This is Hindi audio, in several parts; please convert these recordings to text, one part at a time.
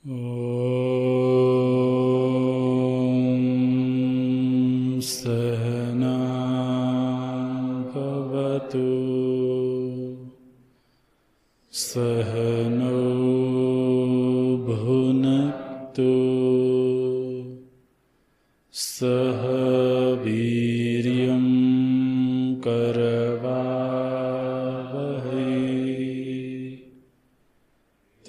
ॐ सहना भवतु सहनौ भुनक्तु सह वीर्यं करवावहै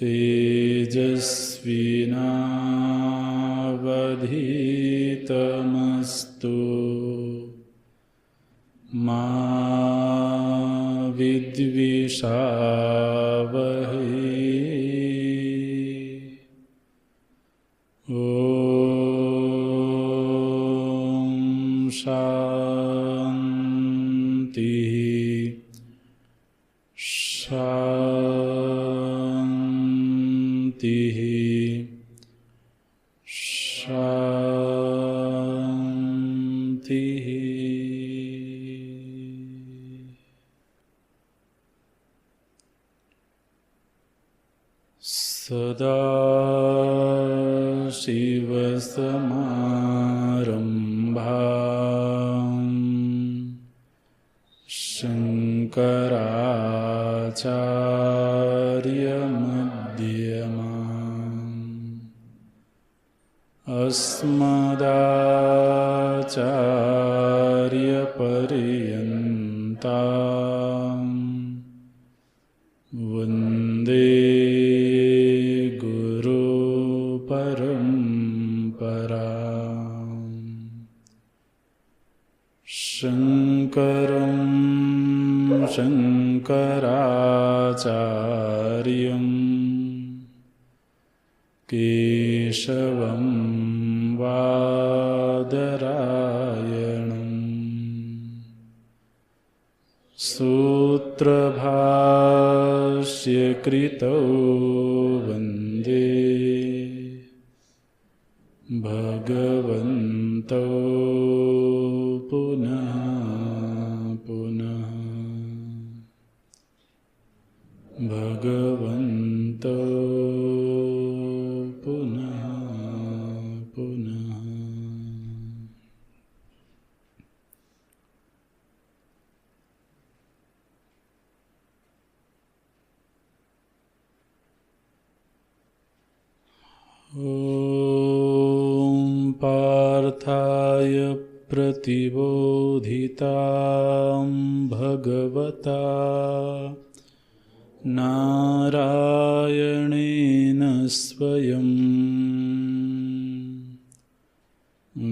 तेजस्विनावधीतमस्तु मा विद्विषावहै। ॐ शान्ति शान्ति शान्ति। सदाशिवसमारम्भाम् शङ्कराचार्यमध्यमाम् अस्मदाचार्यपर्यन्ताम् वन्दे गुरुपरम्पराम्। शङ्करं शङ्कराचार्यं केशवं बादरायणम् सूत्रभाष्यकृतौ वन्दे भगवन्तौ पुनः पुनः भगवन्तौ पुनः पुनः। ॐ पार्थाय प्रतिबोधितां भगवता नारायणेन स्वयं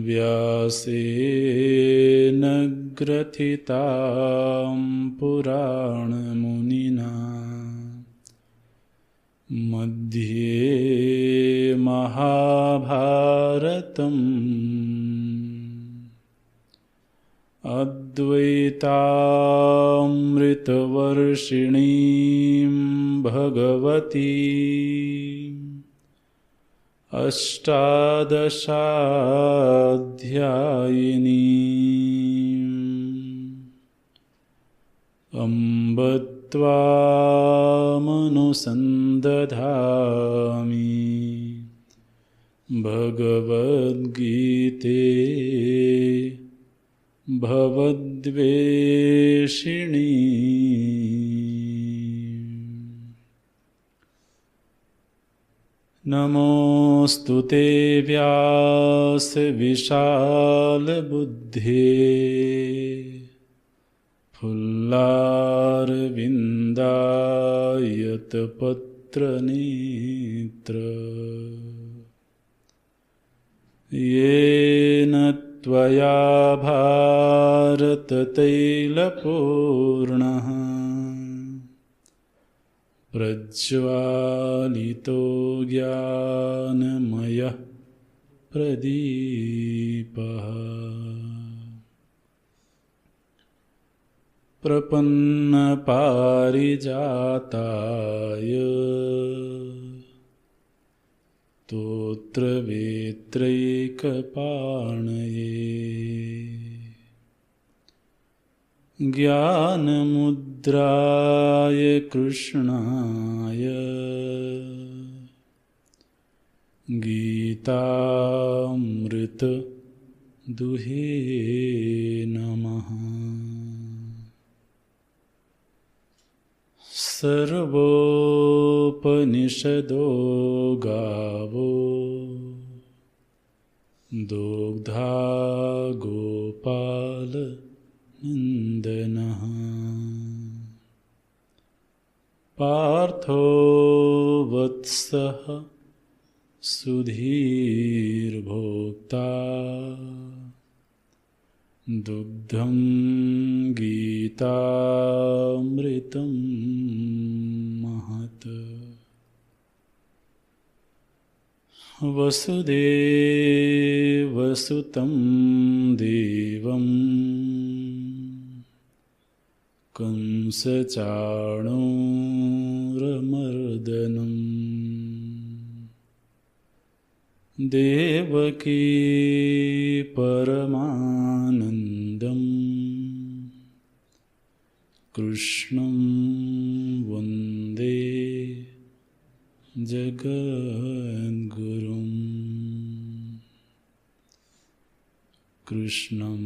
व्यासेन ग्रथितां पुराणमुनिना मध्ये महाभारतम् अद्वैतामृतवर्षिणीं भगवती अष्टादशाध्यायिनीम् अम्ब त्वामनुसन्दधामि भगवद्गीते भवद्वेषिणी। नमोऽस्तु ते व्यास विशालबुद्धे फुल्लारविन्दायतपत्रनेत्र येन त्वया भारततैलपूर्णः प्रज्वालितो ज्ञानमयः प्रदीपः प्रपन्नपारिजाताय स्तोत्रवेत्रैकपाणये ज्ञानमुद्राय कृष्णाय गीतामृत दुहे नमः। सर्वोपनिषदो गावो दुग्धा गोपाल नन्दनः। पार्थो वत्सः सुधीर्भोक्ता दुग्धं गीतामृतं महत्। वसुदेवसुतं देवं कंसचाणूरमर्दनम् देवकी परमानन्दम् कृष्णं वन्दे जगद्गुरुम्। कृष्णं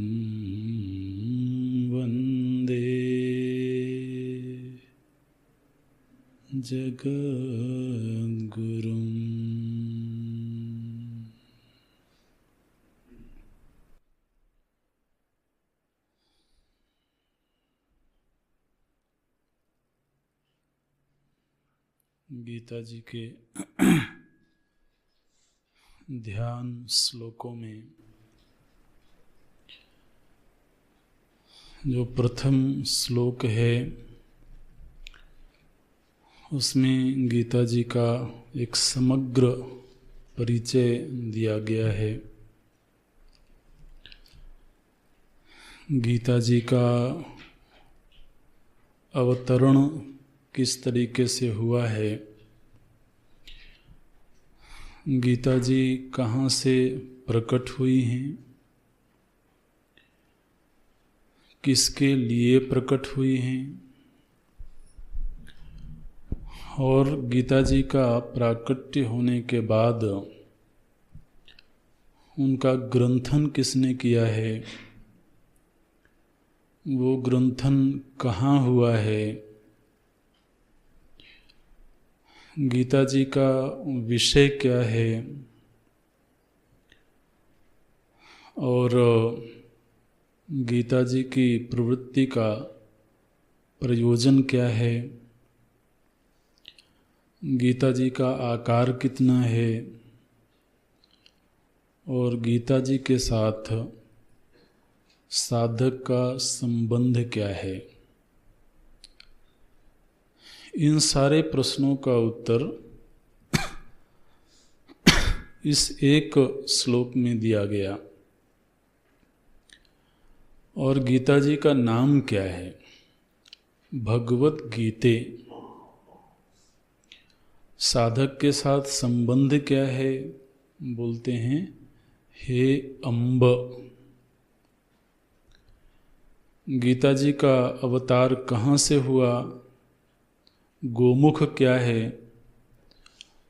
वन्दे जगद्गुरुम्। गीता जी के ध्यान श्लोकों में जो प्रथम श्लोक है उसमें गीता जी का एक समग्र परिचय दिया गया है। गीता जी का अवतरण किस तरीके से हुआ है, गीता जी कहाँ से प्रकट हुई हैं, किसके लिए प्रकट हुई हैं, और गीता जी का प्राकट्य होने के बाद उनका ग्रंथन किसने किया है, वो ग्रंथन कहाँ हुआ है, गीता जी का विषय क्या है और गीता जी की प्रवृत्ति का प्रयोजन क्या है, गीता जी का आकार कितना है और गीता जी के साथ साधक का संबंध क्या है, इन सारे प्रश्नों का उत्तर इस एक श्लोक में दिया गया। और गीता जी का नाम क्या है, भगवत गीते। साधक के साथ संबंध क्या है, बोलते हैं हे अम्ब। गीता जी का अवतार कहाँ से हुआ, गोमुख क्या है,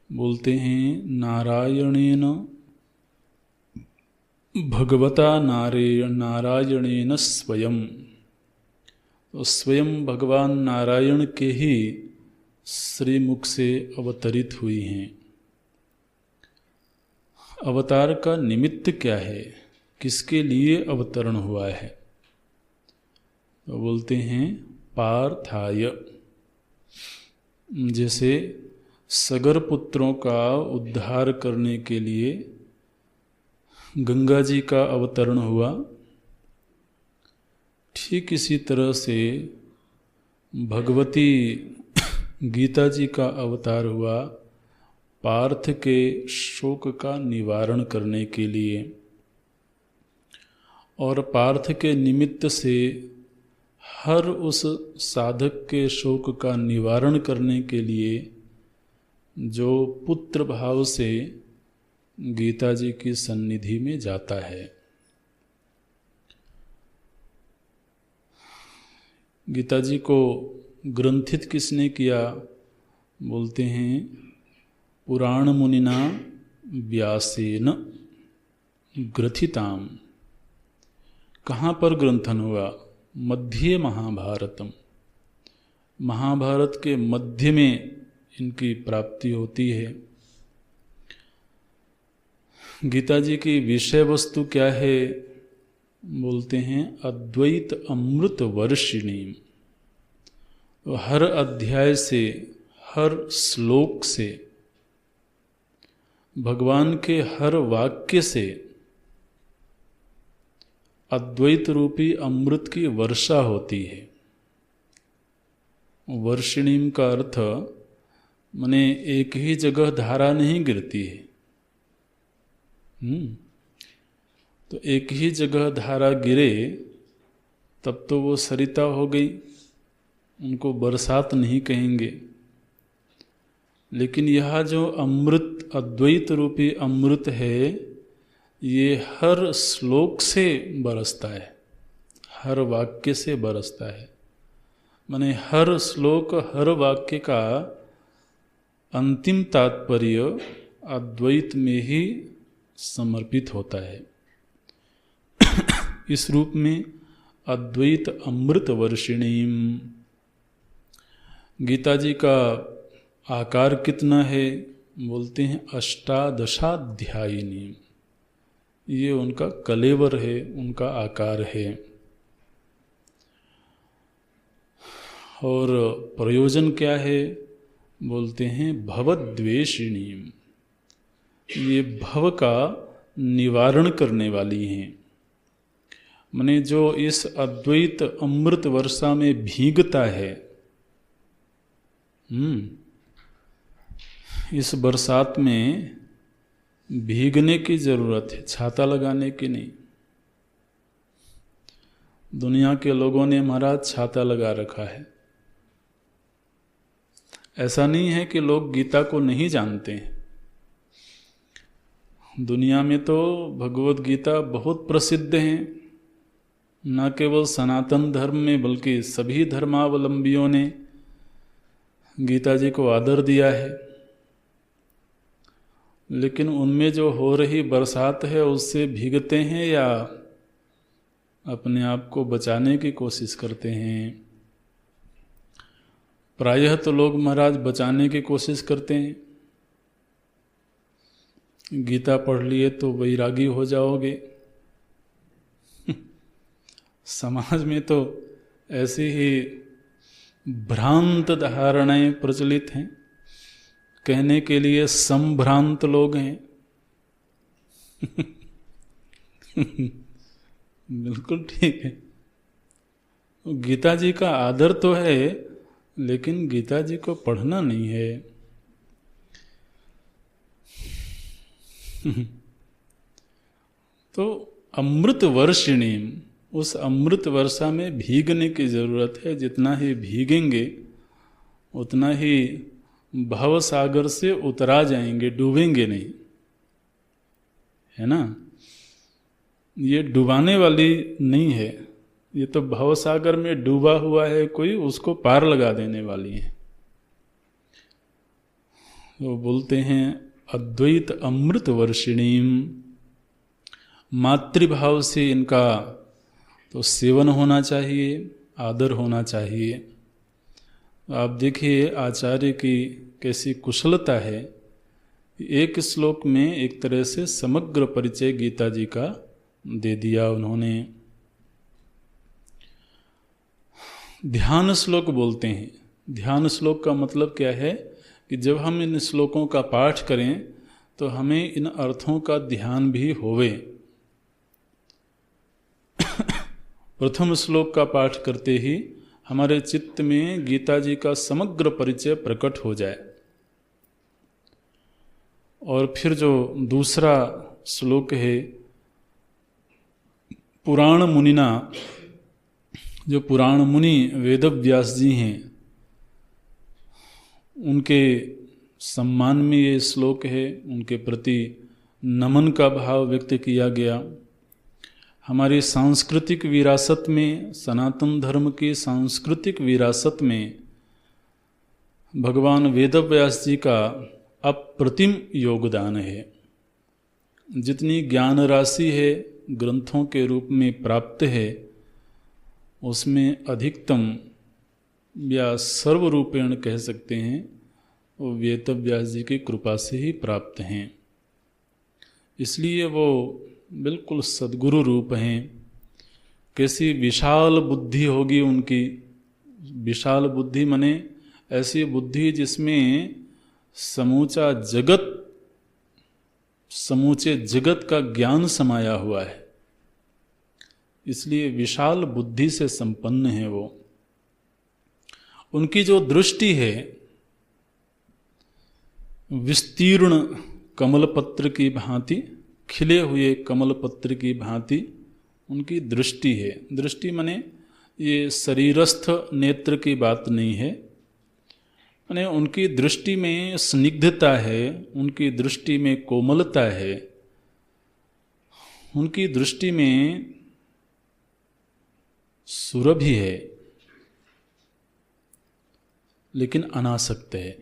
बोलते हैं नारायणेन भगवता नारायणेन स्वयं। तो स्वयं भगवान नारायण के ही श्रीमुख से अवतरित हुई हैं। अवतार का निमित्त क्या है, किसके लिए अवतरण हुआ है, तो बोलते हैं पार्थाय। जैसे सगर पुत्रों का उद्धार करने के लिए गंगा जी का अवतरण हुआ, ठीक इसी तरह से भगवती गीता जी का अवतार हुआ पार्थ के शोक का निवारण करने के लिए। और पार्थ के निमित्त से हर उस साधक के शोक का निवारण करने के लिए जो पुत्र भाव से गीता जी की सन्निधि में जाता है। गीता जी को ग्रंथित किसने किया, बोलते हैं पुराण मुनिना व्यासेन ग्रथिताम। कहाँ पर ग्रंथन हुआ? मध्य महाभारतम। महाभारत के मध्य में इनकी प्राप्ति होती है। गीता जी की विषय वस्तु क्या है? बोलते हैं अद्वैत अमृत वर्षिणी। हर अध्याय से, हर श्लोक से, भगवान के हर वाक्य से अद्वैत रूपी अमृत की वर्षा होती है। वर्षिणीम का अर्थ माने एक ही जगह धारा नहीं गिरती है। तो एक ही जगह धारा गिरे तब तो वो सरिता हो गई, उनको बरसात नहीं कहेंगे। लेकिन यह जो अमृत, अद्वैत रूपी अमृत है, ये हर श्लोक से बरसता है, हर वाक्य से बरसता है। माने हर श्लोक, हर वाक्य का अंतिम तात्पर्य अद्वैत में ही समर्पित होता है। इस रूप में अद्वैत अमृत वर्षिणीम। गीता जी का आकार कितना है? बोलते हैं अष्टादशाध्यायिनी। ये उनका कलेवर है, उनका आकार है। और प्रयोजन क्या है? बोलते हैं भवद्वेषिणी। ये भव का निवारण करने वाली हैं। माने जो इस अद्वैत अमृत वर्षा में भीगता है, इस बरसात में भीगने की जरूरत है, छाता लगाने की नहीं। दुनिया के लोगों ने महाराज छाता लगा रखा है। ऐसा नहीं है कि लोग गीता को नहीं जानते हैं। दुनिया में तो भगवत गीता बहुत प्रसिद्ध है। न केवल सनातन धर्म में बल्कि सभी धर्मावलंबियों ने गीता जी को आदर दिया है। लेकिन उनमें जो हो रही बरसात है उससे भीगते हैं या अपने आप को बचाने की कोशिश करते हैं? प्रायः तो लोग महाराज बचाने की कोशिश करते हैं। गीता पढ़ लिए तो वैरागी हो जाओगे। समाज में तो ऐसी ही भ्रांत धारणाएं प्रचलित हैं। कहने के लिए संभ्रांत लोग हैं। बिल्कुल ठीक है। गीता जी का आदर तो है, लेकिन गीता जी को पढ़ना नहीं है। तो अमृत वर्षिणी, उस अमृत वर्षा में भीगने की जरूरत है। जितना ही भीगेंगे उतना ही भव सागर से उतरा जाएंगे, डूबेंगे नहीं, है ना। ये डुबाने वाली नहीं है, ये तो भव सागर में डूबा हुआ है कोई, उसको पार लगा देने वाली है। वो बोलते हैं अद्वैत अमृत वर्षिणीम। मातृभाव से इनका तो सेवन होना चाहिए, आदर होना चाहिए। आप देखिए आचार्य की कैसी कुशलता है। एक श्लोक में एक तरह से समग्र परिचय गीता जी का दे दिया उन्होंने। ध्यान श्लोक बोलते हैं। ध्यान श्लोक का मतलब क्या है कि जब हम इन श्लोकों का पाठ करें तो हमें इन अर्थों का ध्यान भी होवे। प्रथम श्लोक का पाठ करते ही हमारे चित्त में गीता जी का समग्र परिचय प्रकट हो जाए। और फिर जो दूसरा श्लोक है, पुराण मुनिना, जो पुराण मुनि वेदव्यास जी हैं, उनके सम्मान में ये श्लोक है। उनके प्रति नमन का भाव व्यक्त किया गया। हमारी सांस्कृतिक विरासत में, सनातन धर्म की सांस्कृतिक विरासत में भगवान वेदव्यास जी का अप्रतिम योगदान है। जितनी ज्ञान राशि है ग्रंथों के रूप में प्राप्त है, उसमें अधिकतम या सर्वरूपेण कह सकते हैं वो वेदव्यास जी की कृपा से ही प्राप्त हैं। इसलिए वो बिल्कुल सद्गुरु रूप हैं। कैसी विशाल बुद्धि होगी उनकी। विशाल बुद्धि माने ऐसी बुद्धि जिसमें समूचे जगत का ज्ञान समाया हुआ है। इसलिए विशाल बुद्धि से संपन्न है वो। उनकी जो दृष्टि है विस्तीर्ण कमलपत्र की भांति, खिले हुए कमलपत्र की भांति उनकी दृष्टि है। दृष्टि माने ये शरीरस्थ नेत्र की बात नहीं है, माने उनकी दृष्टि में स्निग्धता है, उनकी दृष्टि में कोमलता है, उनकी दृष्टि में सुरभि है, लेकिन अनासक्त है।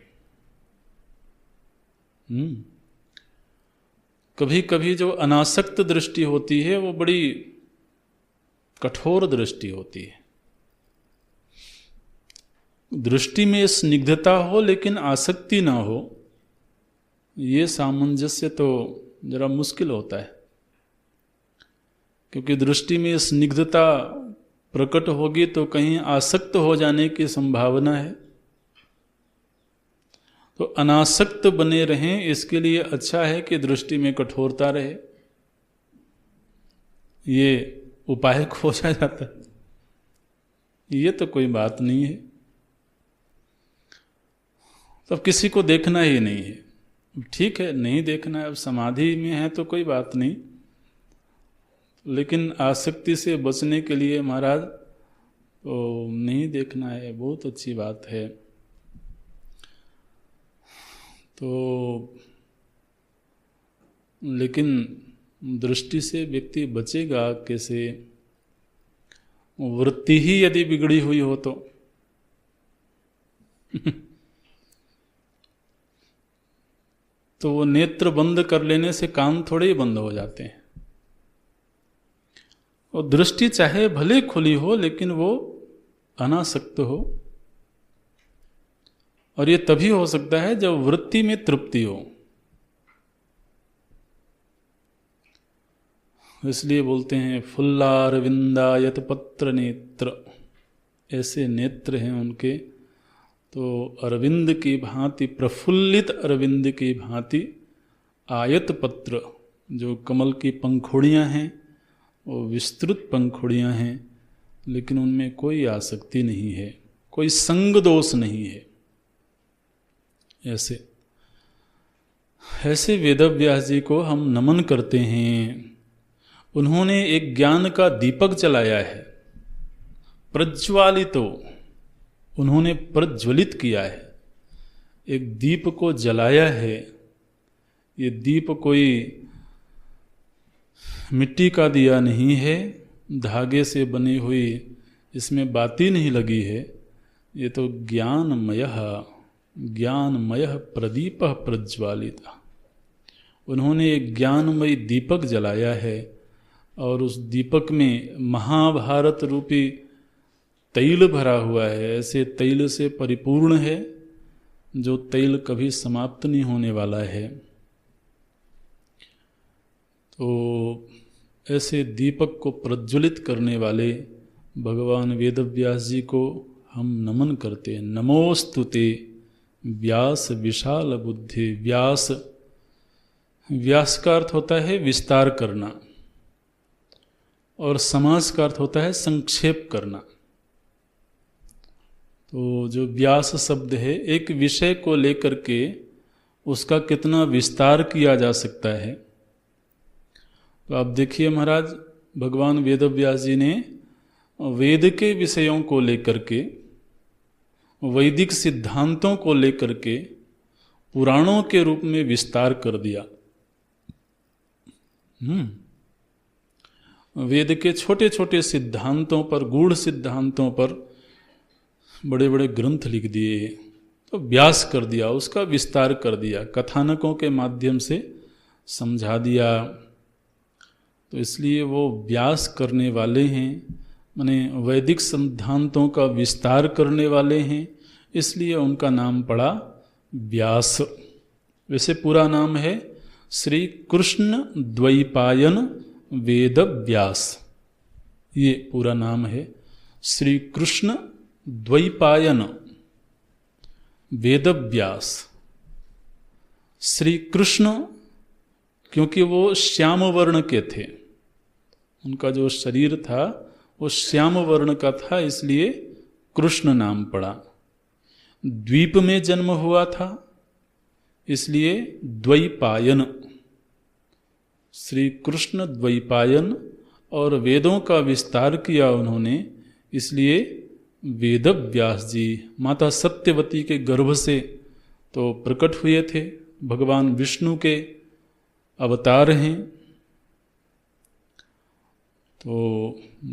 कभी कभी जो अनासक्त दृष्टि होती है वो बड़ी कठोर दृष्टि होती है। दृष्टि में स्निग्धता हो लेकिन आसक्ति ना हो, ये सामंजस्य तो जरा मुश्किल होता है। क्योंकि दृष्टि में स्निग्धता प्रकट होगी तो कहीं आसक्त हो जाने की संभावना है। तो अनासक्त बने रहें, इसके लिए अच्छा है कि दृष्टि में कठोरता रहे। ये उपाय खोजा जाता है। ये तो कोई बात नहीं है। तो किसी को देखना ही नहीं है, ठीक है, नहीं देखना है। अब समाधि में है तो कोई बात नहीं, लेकिन आसक्ति से बचने के लिए महाराज तो नहीं देखना है, बहुत अच्छी बात है। तो लेकिन दृष्टि से व्यक्ति बचेगा कैसे? वृत्ति ही यदि बिगड़ी हुई हो तो तो वो नेत्र बंद कर लेने से काम थोड़े ही बंद हो जाते हैं। और दृष्टि चाहे भले खुली हो लेकिन वो अनासक्त हो। और ये तभी हो सकता है जब वृत्ति में तृप्ति हो। इसलिए बोलते हैं फुल्लारविंदायत पत्र नेत्र, ऐसे नेत्र हैं उनके। तो अरविंद की भांति, प्रफुल्लित अरविंद की भांति आयत पत्र, जो कमल की पंखुड़ियाँ हैं वो विस्तृत पंखुड़ियाँ हैं, लेकिन उनमें कोई आसक्ति नहीं है, कोई संग दोष नहीं है। ऐसे वेदव्यास जी को हम नमन करते हैं। उन्होंने एक ज्ञान का दीपक जलाया है, प्रज्वालित, उन्होंने प्रज्वलित किया है, एक दीप को जलाया है। ये दीप कोई मिट्टी का दिया नहीं है, धागे से बनी हुई इसमें बाती नहीं लगी है। ये तो ज्ञानमय प्रदीप प्रज्वालित। उन्होंने एक ज्ञानमय दीपक जलाया है और उस दीपक में महाभारत रूपी तैल भरा हुआ है। ऐसे तैल से परिपूर्ण है जो तैल कभी समाप्त नहीं होने वाला है। तो ऐसे दीपक को प्रज्वलित करने वाले भगवान वेदव्यास जी को हम नमन करते हैं। नमोस्तुते व्यास विशाल बुद्धि। व्यास का अर्थ होता है विस्तार करना, और समास का अर्थ होता है संक्षेप करना। तो जो व्यास शब्द है, एक विषय को लेकर के उसका कितना विस्तार किया जा सकता है। तो आप देखिए महाराज, भगवान वेदव्यास जी ने वेद के विषयों को लेकर के, वैदिक सिद्धांतों को लेकर के पुराणों के रूप में विस्तार कर दिया। वेद के छोटे छोटे सिद्धांतों पर, गूढ़ सिद्धांतों पर बड़े बड़े ग्रंथ लिख दिए। तो व्यास कर दिया, उसका विस्तार कर दिया, कथानकों के माध्यम से समझा दिया। तो इसलिए वो व्यास करने वाले हैं, माने वैदिक सिद्धांतों का विस्तार करने वाले हैं, इसलिए उनका नाम पड़ा व्यास। वैसे पूरा नाम है श्री कृष्ण द्वैपायन वेद व्यास, ये पूरा नाम है श्री कृष्ण द्वैपायन वेद व्यास। श्री कृष्ण क्योंकि वो श्याम वर्ण के थे, उनका जो शरीर था वो श्याम वर्ण का था, इसलिए कृष्ण नाम पड़ा। द्वीप में जन्म हुआ था, इसलिए द्वैपायन, श्री कृष्ण द्वैपायन। और वेदों का विस्तार किया उन्होंने, इसलिए वेद व्यास जी माता सत्यवती के गर्भ से तो प्रकट हुए थे, भगवान विष्णु के अवतार हैं। तो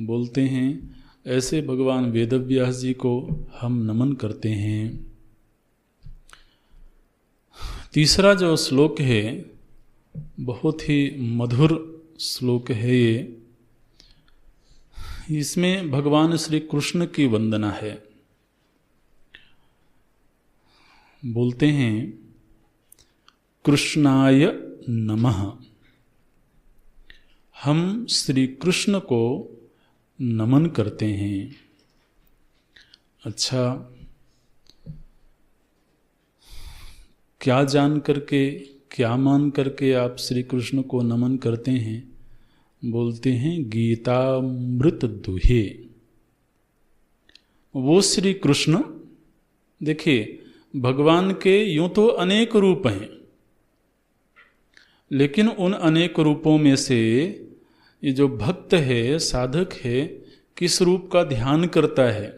बोलते हैं ऐसे भगवान वेदव्यास जी को हम नमन करते हैं। तीसरा जो श्लोक है बहुत ही मधुर श्लोक है ये। इसमें भगवान श्री कृष्ण की वंदना है। बोलते हैं कृष्णाय नमः, हम श्री कृष्ण को नमन करते हैं। अच्छा, क्या जान करके, क्या मान करके आप श्री कृष्ण को नमन करते हैं? बोलते हैं गीतामृत दुहे। वो श्री कृष्ण, देखिए भगवान के यूं तो अनेक रूप हैं, लेकिन उन अनेक रूपों में से ये जो भक्त है, साधक है, किस रूप का ध्यान करता है?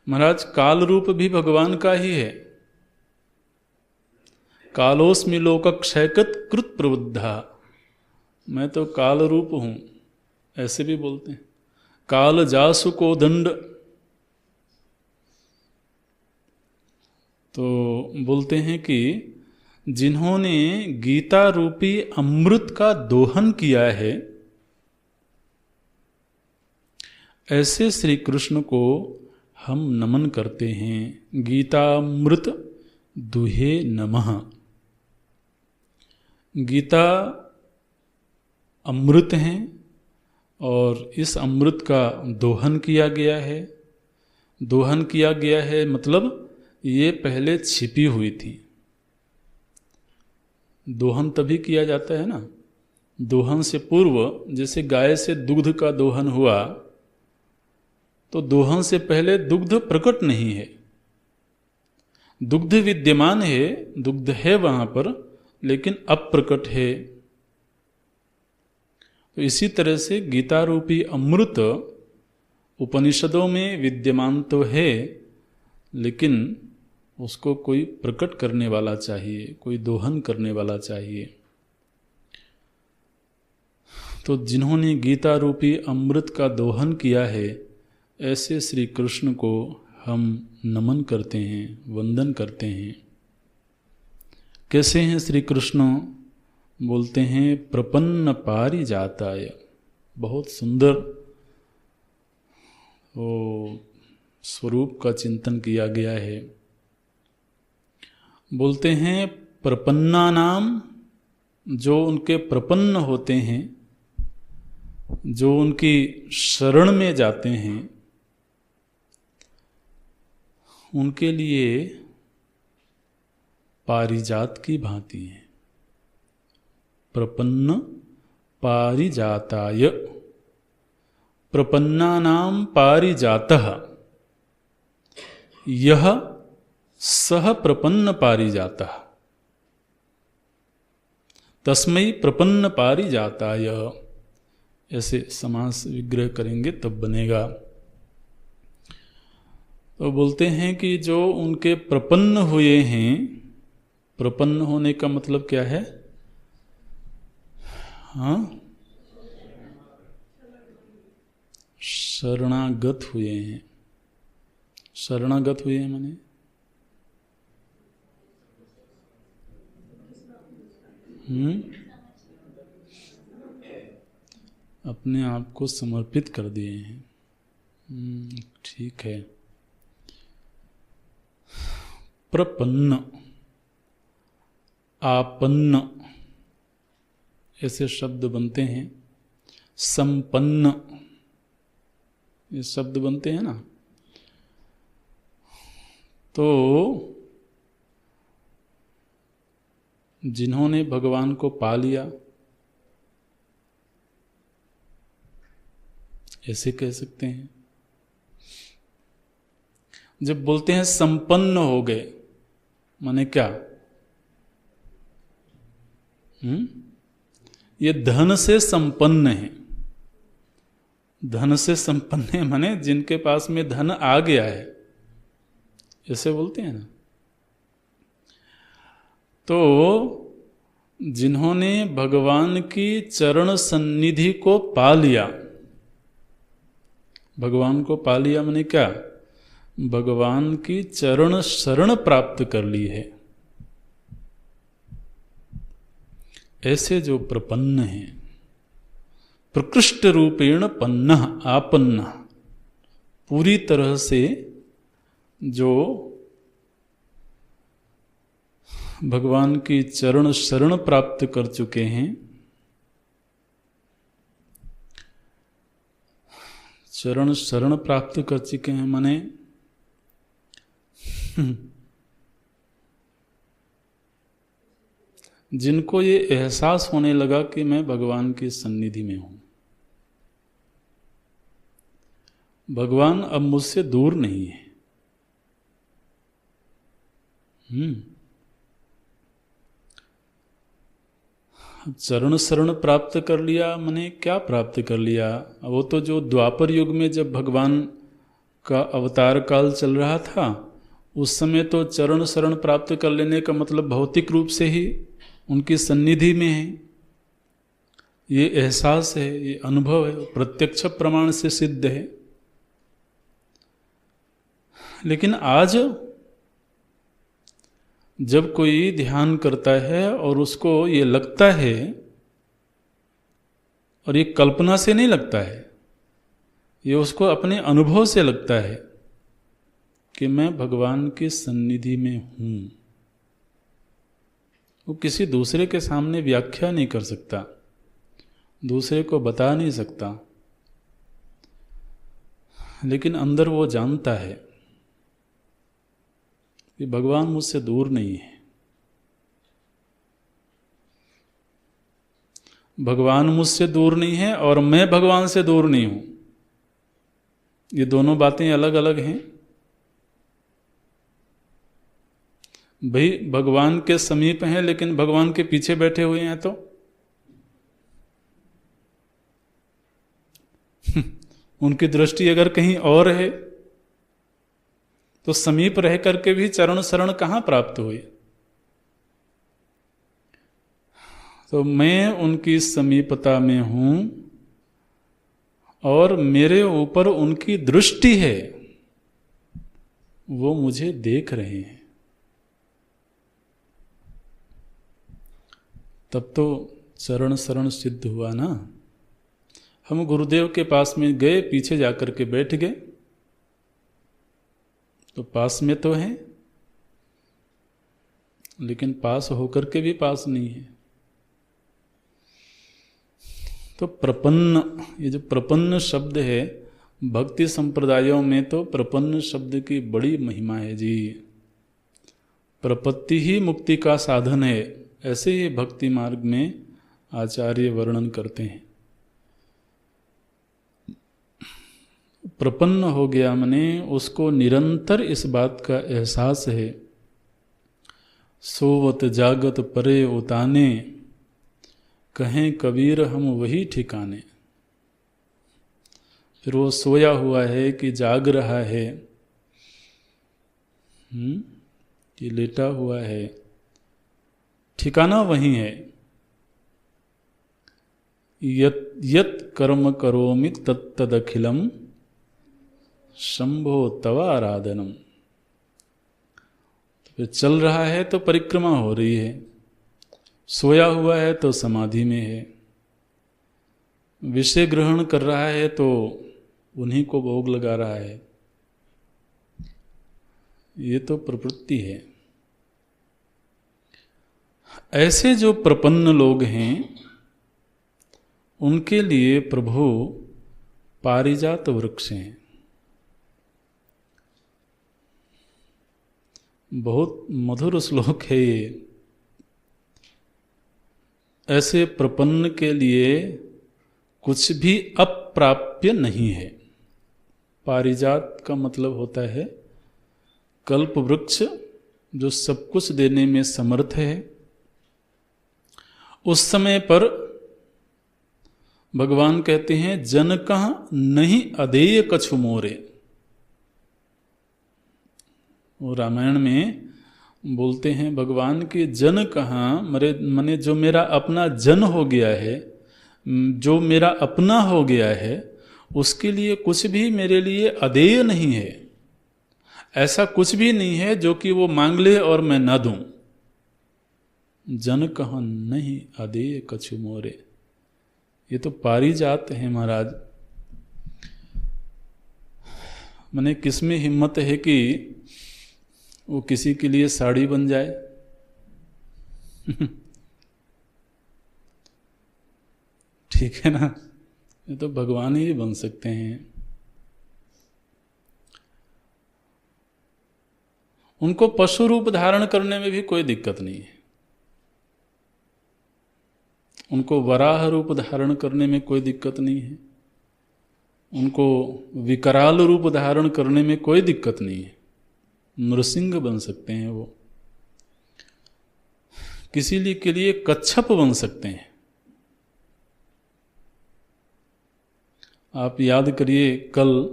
महाराज काल रूप भी भगवान का ही है। कालोस्मि लोक क्षयकृत कृत प्रबुद्धा, मैं तो काल रूप हूं, ऐसे भी बोलते हैं। काल जासु को दंड, तो बोलते हैं कि जिन्होंने गीता रूपी अमृत का दोहन किया है, ऐसे श्री कृष्ण को हम नमन करते हैं। गीतामृत दुहे नमः। गीता अमृत हैं और इस अमृत का दोहन किया गया है। दोहन किया गया है मतलब ये पहले छिपी हुई थी। दोहन तभी किया जाता है ना, दोहन से पूर्व, जैसे गाय से दुग्ध का दोहन हुआ तो दोहन से पहले दुग्ध प्रकट नहीं है, दुग्ध विद्यमान है, दुग्ध है वहां पर, लेकिन अप्रकट है। तो इसी तरह से गीता रूपी अमृत उपनिषदों में विद्यमान तो है, लेकिन उसको कोई प्रकट करने वाला चाहिए, कोई दोहन करने वाला चाहिए। तो जिन्होंने गीता रूपी अमृत का दोहन किया है, ऐसे श्री कृष्ण को हम नमन करते हैं, वंदन करते हैं। कैसे हैं श्री कृष्ण? बोलते हैं प्रपन्न पारिजाताय। बहुत सुंदर वो स्वरूप का चिंतन किया गया है। बोलते हैं प्रपन्ना नाम, जो उनके प्रपन्न होते हैं, जो उनकी शरण में जाते हैं, उनके लिए पारिजात की भांति है। प्रपन्न पारिजाताय, प्रपन्नानां पारिजातः यह सह प्रपन्न पारिजातः, तस्मै प्रपन्न पारिजाताय, ऐसे समास विग्रह करेंगे तब बनेगा। तो बोलते हैं कि जो उनके प्रपन्न हुए हैं, प्रपन्न होने का मतलब क्या है? हाँ, शरणागत हुए हैं। शरणागत हुए हैं माने अपने आप को समर्पित कर दिए हैं। ठीक है। प्रपन्न, आपन्न ऐसे शब्द बनते हैं। संपन्न ये शब्द बनते हैं ना। तो जिन्होंने भगवान को पा लिया ऐसे कह सकते हैं। जब बोलते हैं संपन्न हो गए, माने क्या? ये धन से संपन्न है। धन से संपन्न है माने जिनके पास में धन आ गया है, ऐसे बोलते हैं ना। तो जिन्होंने भगवान की चरण सन्निधि को पा लिया, भगवान को पा लिया माने क्या? भगवान की चरण शरण प्राप्त कर ली है, ऐसे जो प्रपन्न है, प्रकृष्ट रूपेण पन्नः आपन्नः, पूरी तरह से जो भगवान की चरण शरण प्राप्त कर चुके हैं, चरण शरण प्राप्त कर चुके हैं माने जिनको ये एहसास होने लगा कि मैं भगवान की सन्निधि में हूं, भगवान अब मुझसे दूर नहीं है। चरण शरण प्राप्त कर लिया माने क्या प्राप्त कर लिया? वो तो जो द्वापर युग में जब भगवान का अवतार काल चल रहा था, उस समय तो चरण शरण प्राप्त कर लेने का मतलब भौतिक रूप से ही उनकी सन्निधि में है। ये एहसास है, ये अनुभव है, प्रत्यक्ष प्रमाण से सिद्ध है। लेकिन आज जब कोई ध्यान करता है और उसको ये लगता है, और ये कल्पना से नहीं लगता है, ये उसको अपने अनुभव से लगता है कि मैं भगवान की सन्निधि में हूं, वो किसी दूसरे के सामने व्याख्या नहीं कर सकता, दूसरे को बता नहीं सकता, लेकिन अंदर वो जानता है कि भगवान मुझसे दूर नहीं है, भगवान मुझसे दूर नहीं है और मैं भगवान से दूर नहीं हूं। ये दोनों बातें अलग अलग हैं। भाई भगवान के समीप हैं लेकिन भगवान के पीछे बैठे हुए हैं तो उनकी दृष्टि अगर कहीं और है तो समीप रह करके भी चरण शरण कहाँ प्राप्त हुई? तो मैं उनकी समीपता में हूं और मेरे ऊपर उनकी दृष्टि है, वो मुझे देख रहे हैं। तब तो चरण शरण सिद्ध हुआ ना। हम गुरुदेव के पास में गए, पीछे जाकर के बैठ गए तो पास में तो है, लेकिन पास होकर के भी पास नहीं है। तो प्रपन्न, ये जो प्रपन्न शब्द है, भक्ति संप्रदायों में तो प्रपन्न शब्द की बड़ी महिमा है जी। प्रपत्ति ही मुक्ति का साधन है, ऐसे ही भक्ति मार्ग में आचार्य वर्णन करते हैं। प्रपन्न हो गया माने उसको निरंतर इस बात का एहसास है, सोवत जागत परे उताने, कहें कबीर हम वही ठिकाने। फिर वो सोया हुआ है कि जाग रहा है, कि लेटा हुआ है, ठिकाना वही है। यत यत कर्म करोमि तत्तदखिलम शंभो तव आराधनम। तो फिर चल रहा है तो परिक्रमा हो रही है, सोया हुआ है तो समाधि में है, विषय ग्रहण कर रहा है तो उन्हीं को भोग लगा रहा है। ये तो प्रवृत्ति है। ऐसे जो प्रपन्न लोग हैं उनके लिए प्रभु पारिजात वृक्ष हैं। बहुत मधुर श्लोक है ये। ऐसे प्रपन्न के लिए कुछ भी अप्राप्य नहीं है। पारिजात का मतलब होता है कल्प वृक्ष, जो सब कुछ देने में समर्थ है। उस समय पर भगवान कहते हैं जन कह नहीं अदेय कछु मोरे। वो रामायण में बोलते हैं भगवान के जन कहाँ मने जो मेरा अपना जन हो गया है, जो मेरा अपना हो गया है, उसके लिए कुछ भी मेरे लिए अदेय नहीं है। ऐसा कुछ भी नहीं है जो कि वो मांग ले और मैं ना दूं। जन कहाँ नहीं अदेय कछु मोरे, ये तो पारिजात है महाराज। मने किसमें हिम्मत है कि वो किसी के लिए साड़ी बन जाए? ठीक है ना, ये तो भगवान ही बन सकते हैं। उनको पशु रूप धारण करने में भी कोई दिक्कत नहीं है। उनको वराह रूप धारण करने में कोई दिक्कत नहीं है। उनको विकराल रूप धारण करने में कोई दिक्कत नहीं है। नृसिंह बन सकते हैं वो। किसी के लिए कच्छप बन सकते हैं। आप याद करिए, कल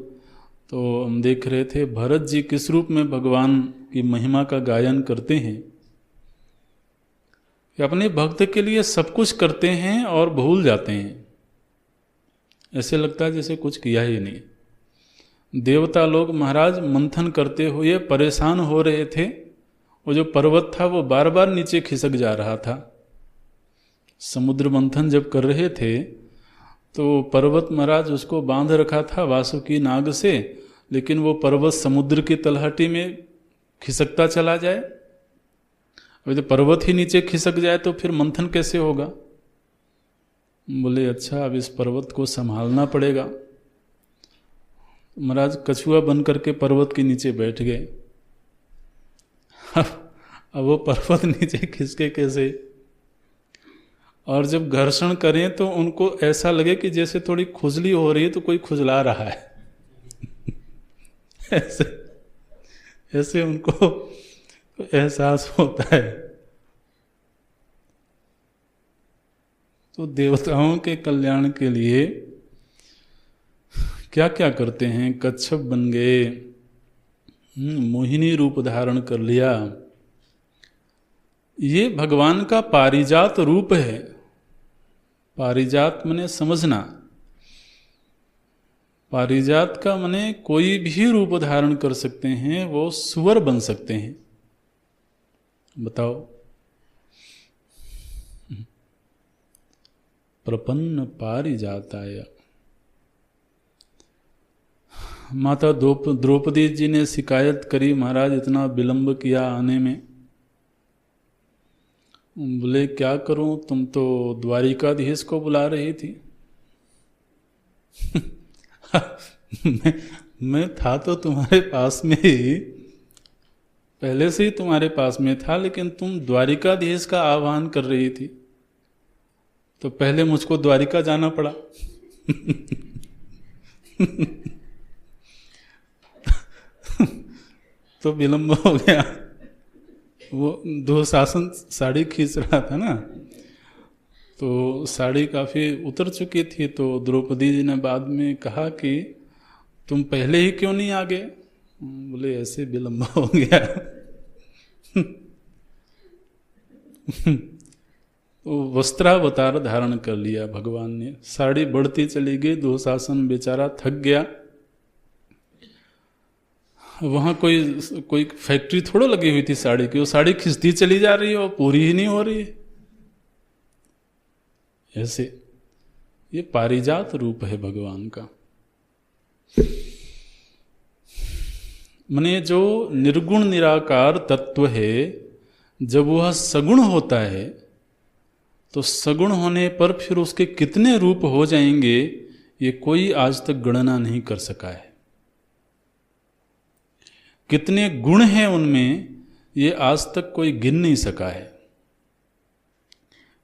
तो हम देख रहे थे भरत जी किस रूप में भगवान की महिमा का गायन करते हैं कि अपने भक्त के लिए सब कुछ करते हैं और भूल जाते हैं। ऐसे लगता है जैसे कुछ किया ही नहीं। देवता लोग महाराज मंथन करते हुए परेशान हो रहे थे। वो जो पर्वत था वो बार बार नीचे खिसक जा रहा था। समुद्र मंथन जब कर रहे थे तो पर्वत महाराज उसको बांध रखा था वासुकी नाग से, लेकिन वो पर्वत समुद्र की तलहटी में खिसकता चला जाए। अब जब पर्वत ही नीचे खिसक जाए तो फिर मंथन कैसे होगा? बोले अच्छा, अब इस पर्वत को संभालना पड़ेगा। महाराज कछुआ बन करके पर्वत के नीचे बैठ गए। अब वो पर्वत नीचे खिसके कैसे? और जब घर्षण करें तो उनको ऐसा लगे कि जैसे थोड़ी खुजली हो रही है तो कोई खुजला रहा है। ऐसे उनको एहसास होता है। तो देवताओं के कल्याण के लिए क्या क्या करते हैं? कच्छप बन गए, मोहिनी रूप धारण कर लिया। ये भगवान का पारिजात रूप है। पारिजात मने समझना। पारिजात का मने कोई भी रूप धारण कर सकते हैं, वो सुअर बन सकते हैं। बताओ, प्रपन्न पारिजाताय। माता द्रौपदी जी ने शिकायत करी, महाराज इतना विलंब किया आने में। बोले क्या करूं, तुम तो द्वारिकाधीश को बुला रही थी। मैं था तो तुम्हारे पास में ही, पहले से ही तुम्हारे पास में था, लेकिन तुम द्वारिकाधीश का आह्वान कर रही थी तो पहले मुझको द्वारिका जाना पड़ा। तो विलंब हो गया। वो दुशासन साड़ी खींच रहा था ना, तो साड़ी काफ़ी उतर चुकी थी। तो द्रौपदी जी ने बाद में कहा कि तुम पहले ही क्यों नहीं आ गए? बोले ऐसे विलंब हो गया। तो वस्त्रावतार धारण कर लिया भगवान ने। साड़ी बढ़ती चली गई, दुशासन बेचारा थक गया। वहाँ कोई फैक्ट्री थोड़ा लगी हुई थी साड़ी की, वो साड़ी खिंचती चली जा रही है और पूरी ही नहीं हो रही है। ऐसे ये पारिजात रूप है भगवान का। माने जो निर्गुण निराकार तत्व है, जब वह सगुण होता है तो सगुण होने पर फिर उसके कितने रूप हो जाएंगे ये कोई आज तक गणना नहीं कर सका है। कितने गुण हैं उनमें ये आज तक कोई गिन नहीं सका है।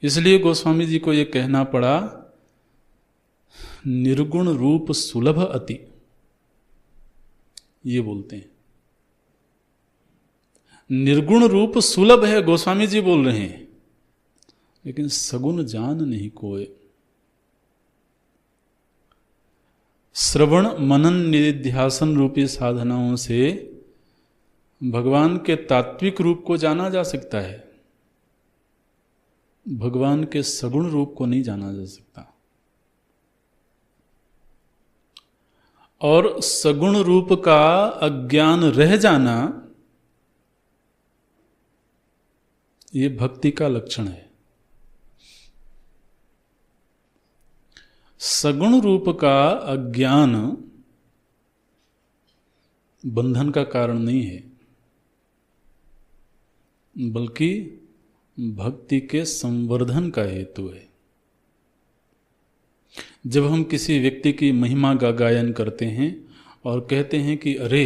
इसलिए गोस्वामी जी को ये कहना पड़ा, निर्गुण रूप सुलभ अति, ये बोलते हैं। निर्गुण रूप सुलभ है, गोस्वामी जी बोल रहे हैं, लेकिन सगुण जान नहीं कोय। श्रवण मनन निधिध्यासन रूपी साधनाओं से भगवान के तात्विक रूप को जाना जा सकता है, भगवान के सगुण रूप को नहीं जाना जा सकता। और सगुण रूप का अज्ञान रह जाना ये भक्ति का लक्षण है। सगुण रूप का अज्ञान बंधन का कारण नहीं है, बल्कि भक्ति के संवर्धन का हेतु है। जब हम किसी व्यक्ति की महिमा का गायन करते हैं और कहते हैं कि अरे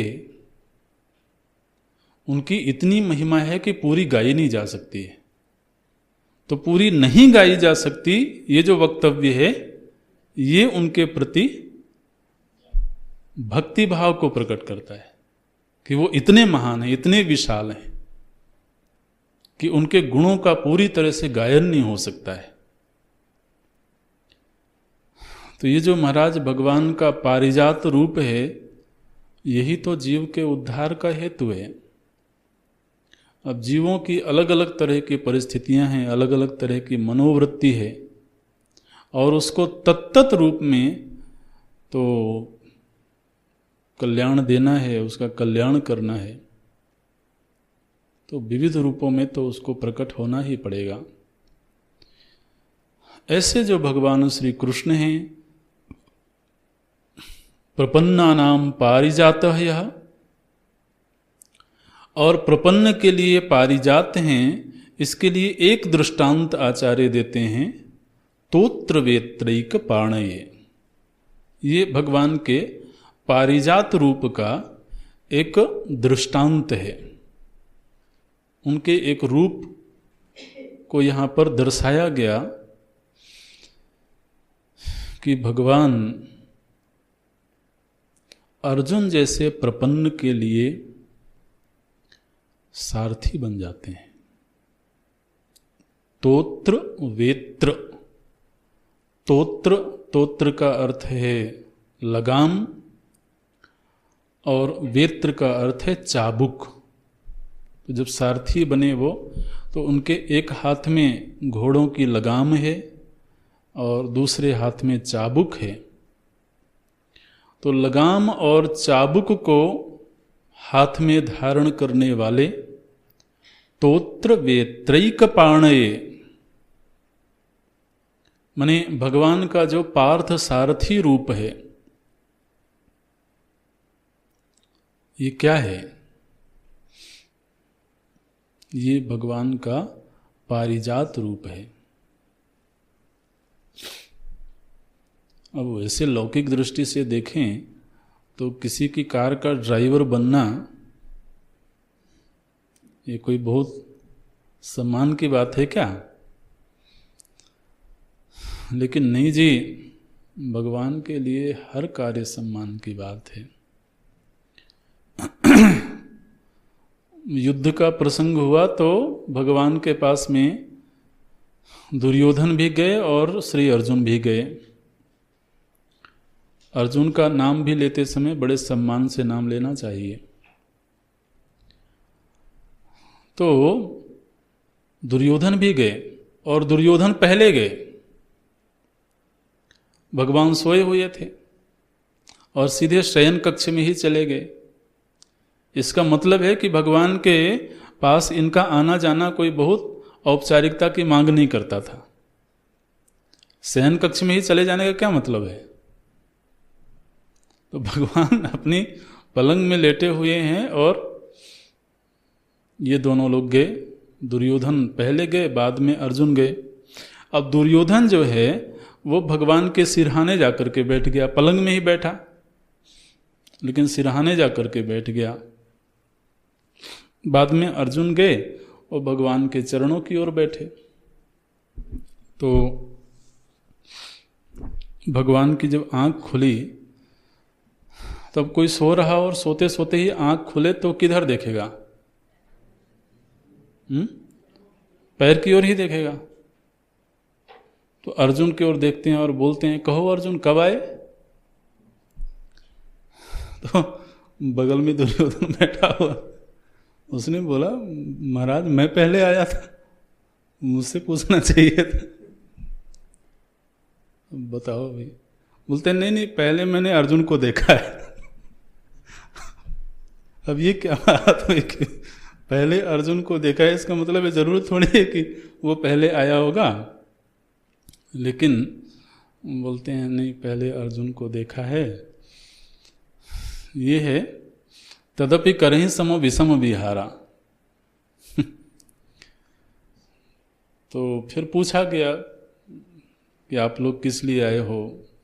उनकी इतनी महिमा है कि पूरी गाई नहीं जा सकती है, तो पूरी नहीं गाई जा सकती, ये जो वक्तव्य है ये उनके प्रति भक्ति भाव को प्रकट करता है कि वो इतने महान हैं, इतने विशाल हैं कि उनके गुणों का पूरी तरह से गायन नहीं हो सकता है। तो ये जो महाराज भगवान का पारिजात रूप है, यही तो जीव के उद्धार का हेतु है। अब जीवों की अलग अलग तरह की परिस्थितियां हैं, अलग अलग तरह की मनोवृत्ति है, और उसको तत्त रूप में तो कल्याण देना है, उसका कल्याण करना है, तो विविध रूपों में तो उसको प्रकट होना ही पड़ेगा। ऐसे जो भगवान श्री कृष्ण हैं, प्रपन्नानाम पारिजातः यः, और प्रपन्न के लिए पारिजात हैं, इसके लिए एक दृष्टांत आचार्य देते हैं, तोत्र वेत्रैक पाणये। ये भगवान के पारिजात रूप का एक दृष्टांत है। उनके एक रूप को यहाँ पर दर्शाया गया कि भगवान अर्जुन जैसे प्रपन्न के लिए सारथी बन जाते हैं। तोत्र वेत्र, तोत्र, तोत्र का अर्थ है लगाम, और वेत्र का अर्थ है चाबुक। तो जब सारथी बने वो, तो उनके एक हाथ में घोड़ों की लगाम है और दूसरे हाथ में चाबुक है। तो लगाम और चाबुक को हाथ में धारण करने वाले तोत्र वेत्रैक पाणये, माने भगवान का जो पार्थ सारथी रूप है, ये क्या है? ये भगवान का पारिजात रूप है। अब वैसे लौकिक दृष्टि से देखें तो किसी की कार का ड्राइवर बनना ये कोई बहुत सम्मान की बात है क्या? लेकिन नहीं जी, भगवान के लिए हर कार्य सम्मान की बात है। युद्ध का प्रसंग हुआ तो भगवान के पास में दुर्योधन भी गए और श्री अर्जुन भी गए। अर्जुन का नाम भी लेते समय बड़े सम्मान से नाम लेना चाहिए। तो दुर्योधन भी गए और दुर्योधन पहले गए। भगवान सोए हुए थे और सीधे शयन कक्ष में ही चले गए। इसका मतलब है कि भगवान के पास इनका आना जाना कोई बहुत औपचारिकता की मांग नहीं करता था। शयन कक्ष में ही चले जाने का क्या मतलब है? तो भगवान अपनी पलंग में लेटे हुए हैं और ये दोनों लोग गए। दुर्योधन पहले गए, बाद में अर्जुन गए। अब दुर्योधन जो है वो भगवान के सिरहाने जाकर के बैठ गया, पलंग में ही बैठा लेकिन सिरहाने जाकर के बैठ गया। बाद में अर्जुन गए और भगवान के चरणों की ओर बैठे। तो भगवान की जब आंख खुली, तब कोई सो रहा और सोते सोते ही आंख खुले तो किधर देखेगा? पैर की ओर ही देखेगा। तो अर्जुन की ओर देखते हैं और बोलते हैं, कहो अर्जुन कब आए? तो बगल में दुर्योधन बैठा हुआ, उसने बोला महाराज मैं पहले आया था, मुझसे पूछना चाहिए था। बताओ भाई। बोलते नहीं नहीं, पहले मैंने अर्जुन को देखा है। अब ये क्या बात हुई कि पहले अर्जुन को देखा है, इसका मतलब है जरूरत थोड़ी है कि वो पहले आया होगा। लेकिन बोलते हैं नहीं, पहले अर्जुन को देखा है। ये है तदपि करहि सम विषम विहारा। तो फिर पूछा गया कि आप लोग किस लिए आए हो?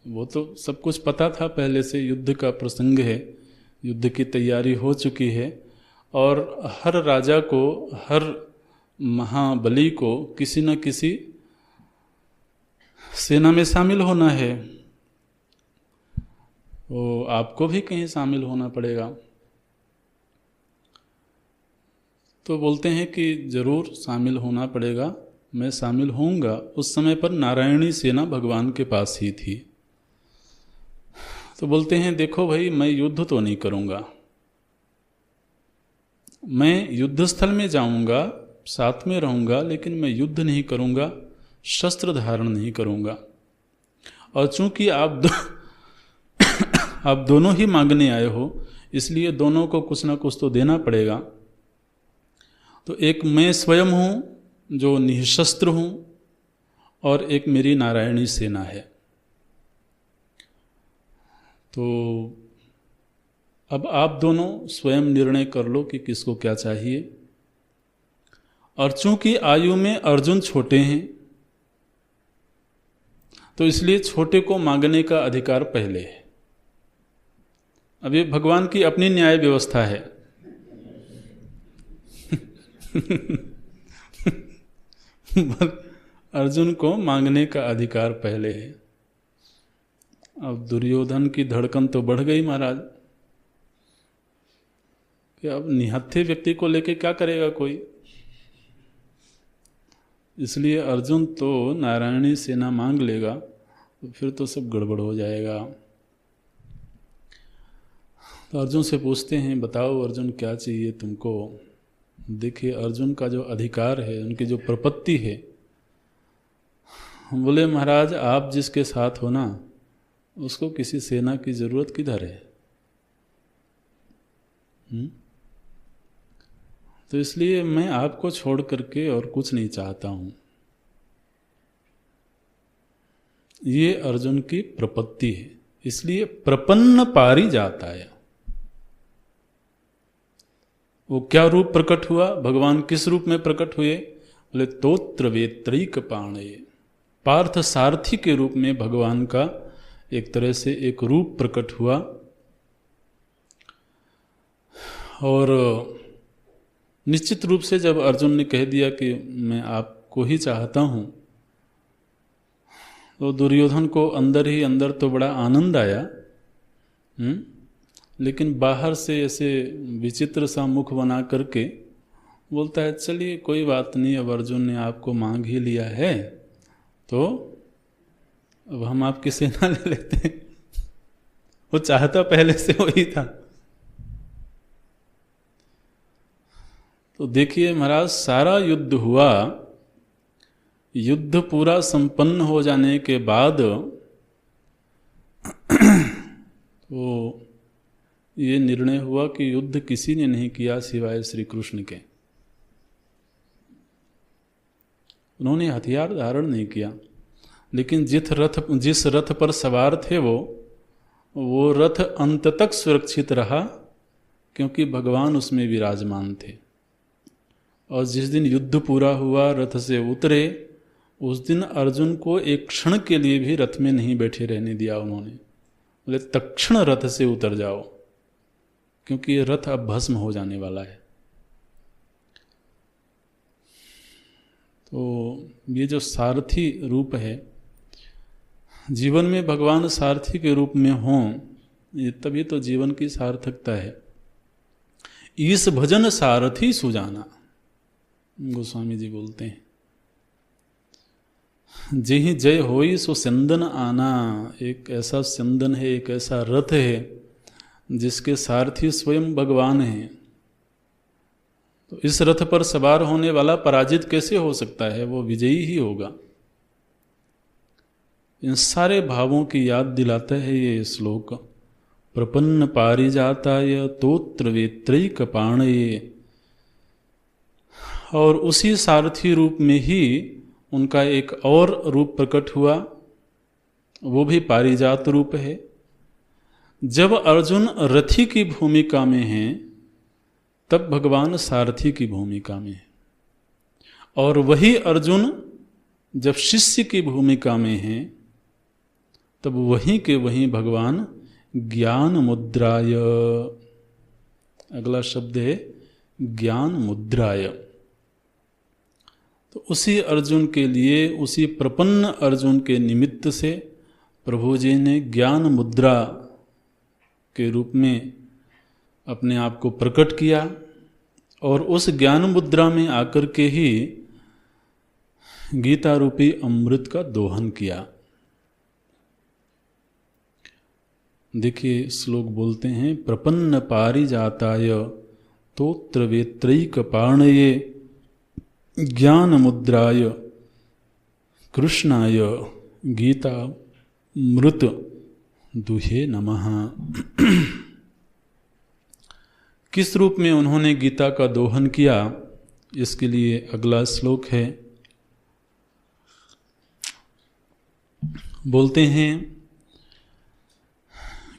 वो तो सब कुछ पता था पहले से, युद्ध का प्रसंग है, युद्ध की तैयारी हो चुकी है और हर राजा को, हर महाबली को किसी न किसी सेना में शामिल होना है। वो आपको भी कहीं शामिल होना पड़ेगा। तो बोलते हैं कि जरूर शामिल होना पड़ेगा, मैं शामिल होऊंगा। उस समय पर नारायणी सेना भगवान के पास ही थी। तो बोलते हैं देखो भाई, मैं युद्ध तो नहीं करूंगा, मैं युद्ध स्थल में जाऊंगा, साथ में रहूंगा, लेकिन मैं युद्ध नहीं करूंगा, शस्त्र धारण नहीं करूंगा। और चूंकि आप दोनों ही मांगने आए हो, इसलिए दोनों को कुछ ना कुछ तो देना पड़ेगा। तो एक मैं स्वयं हूं जो निशस्त्र हूं और एक मेरी नारायणी सेना है। तो अब आप दोनों स्वयं निर्णय कर लो कि किसको क्या चाहिए। और चूंकि आयु में अर्जुन छोटे हैं, तो इसलिए छोटे को मांगने का अधिकार पहले है। अब ये भगवान की अपनी न्याय व्यवस्था है। अर्जुन को मांगने का अधिकार पहले है। अब दुर्योधन की धड़कन तो बढ़ गई महाराज कि अब निहत्थे व्यक्ति को लेके क्या करेगा कोई। इसलिए अर्जुन तो नारायणी सेना मांग लेगा तो फिर तो सब गड़बड़ हो जाएगा। तो अर्जुन से पूछते हैं, बताओ अर्जुन क्या चाहिए तुमको? देखिए अर्जुन का जो अधिकार है, उनकी जो प्रपत्ति है, बोले महाराज आप जिसके साथ हो ना, उसको किसी सेना की जरूरत किधर है? तो इसलिए मैं आपको छोड़ करके और कुछ नहीं चाहता हूं। ये अर्जुन की प्रपत्ति है। इसलिए प्रपन्न पारी जाता है। वो क्या रूप प्रकट हुआ? भगवान किस रूप में प्रकट हुए? बोले तोत्र वेत्रैक पाणये, पार्थ सारथी के रूप में भगवान का एक तरह से एक रूप प्रकट हुआ। और निश्चित रूप से जब अर्जुन ने कह दिया कि मैं आपको ही चाहता हूं, तो दुर्योधन को अंदर ही अंदर तो बड़ा आनंद आया। लेकिन बाहर से ऐसे विचित्र सा मुख बना करके बोलता है चलिए कोई बात नहीं, अब अर्जुन ने आपको मांग ही लिया है तो अब हम आपकी सेना ले लेते हैं। वो चाहता पहले से वही था। तो देखिए महाराज, सारा युद्ध हुआ, युद्ध पूरा संपन्न हो जाने के बाद तो ये निर्णय हुआ कि युद्ध किसी ने नहीं किया सिवाय श्री कृष्ण के। उन्होंने हथियार धारण नहीं किया। लेकिन जिस रथ पर सवार थे वो रथ अंत तक सुरक्षित रहा, क्योंकि भगवान उसमें विराजमान थे। और जिस दिन युद्ध पूरा हुआ, रथ से उतरे, उस दिन अर्जुन को एक क्षण के लिए भी रथ में नहीं बैठे रहने दिया उन्होंने। बोले तत्क्षण रथ से उतर जाओ, क्योंकि ये रथ अब भस्म हो जाने वाला है। तो ये जो सारथी रूप है, जीवन में भगवान सारथी के रूप में हों, ये तभी तो जीवन की सार्थकता है। ईस भजन सारथी सुजाना, गोस्वामी जी बोलते हैं। जेहि जय होई सो चंदन आना, एक ऐसा चंदन है, एक ऐसा रथ है जिसके सारथी स्वयं भगवान हैं। तो इस रथ पर सवार होने वाला पराजित कैसे हो सकता है? वो विजयी ही होगा। इन सारे भावों की याद दिलाता है ये श्लोक। प्रपन्न पारिजाताय तोत्र वेत्रैक पाणये। और उसी सारथी रूप में ही उनका एक और रूप प्रकट हुआ, वो भी पारिजात रूप है। जब अर्जुन रथी की भूमिका में हैं, तब भगवान सारथी की भूमिका में है। और वही अर्जुन जब शिष्य की भूमिका में हैं, तब वहीं के वहीं भगवान ज्ञान मुद्राय, अगला शब्द है ज्ञान मुद्राय। तो उसी अर्जुन के लिए, उसी प्रपन्न अर्जुन के निमित्त से प्रभु जी ने ज्ञान मुद्रा के रूप में अपने आप को प्रकट किया, और उस ज्ञान मुद्रा में आकर के ही गीता रूपी अमृत का दोहन किया। देखिए श्लोक बोलते हैं, प्रपन्न पारिजाताय तोत्र वेत्रैक पाणये ज्ञान मुद्राय कृष्णाय गीता मृत दुहे नमः। किस रूप में उन्होंने गीता का दोहन किया, इसके लिए अगला श्लोक है। बोलते हैं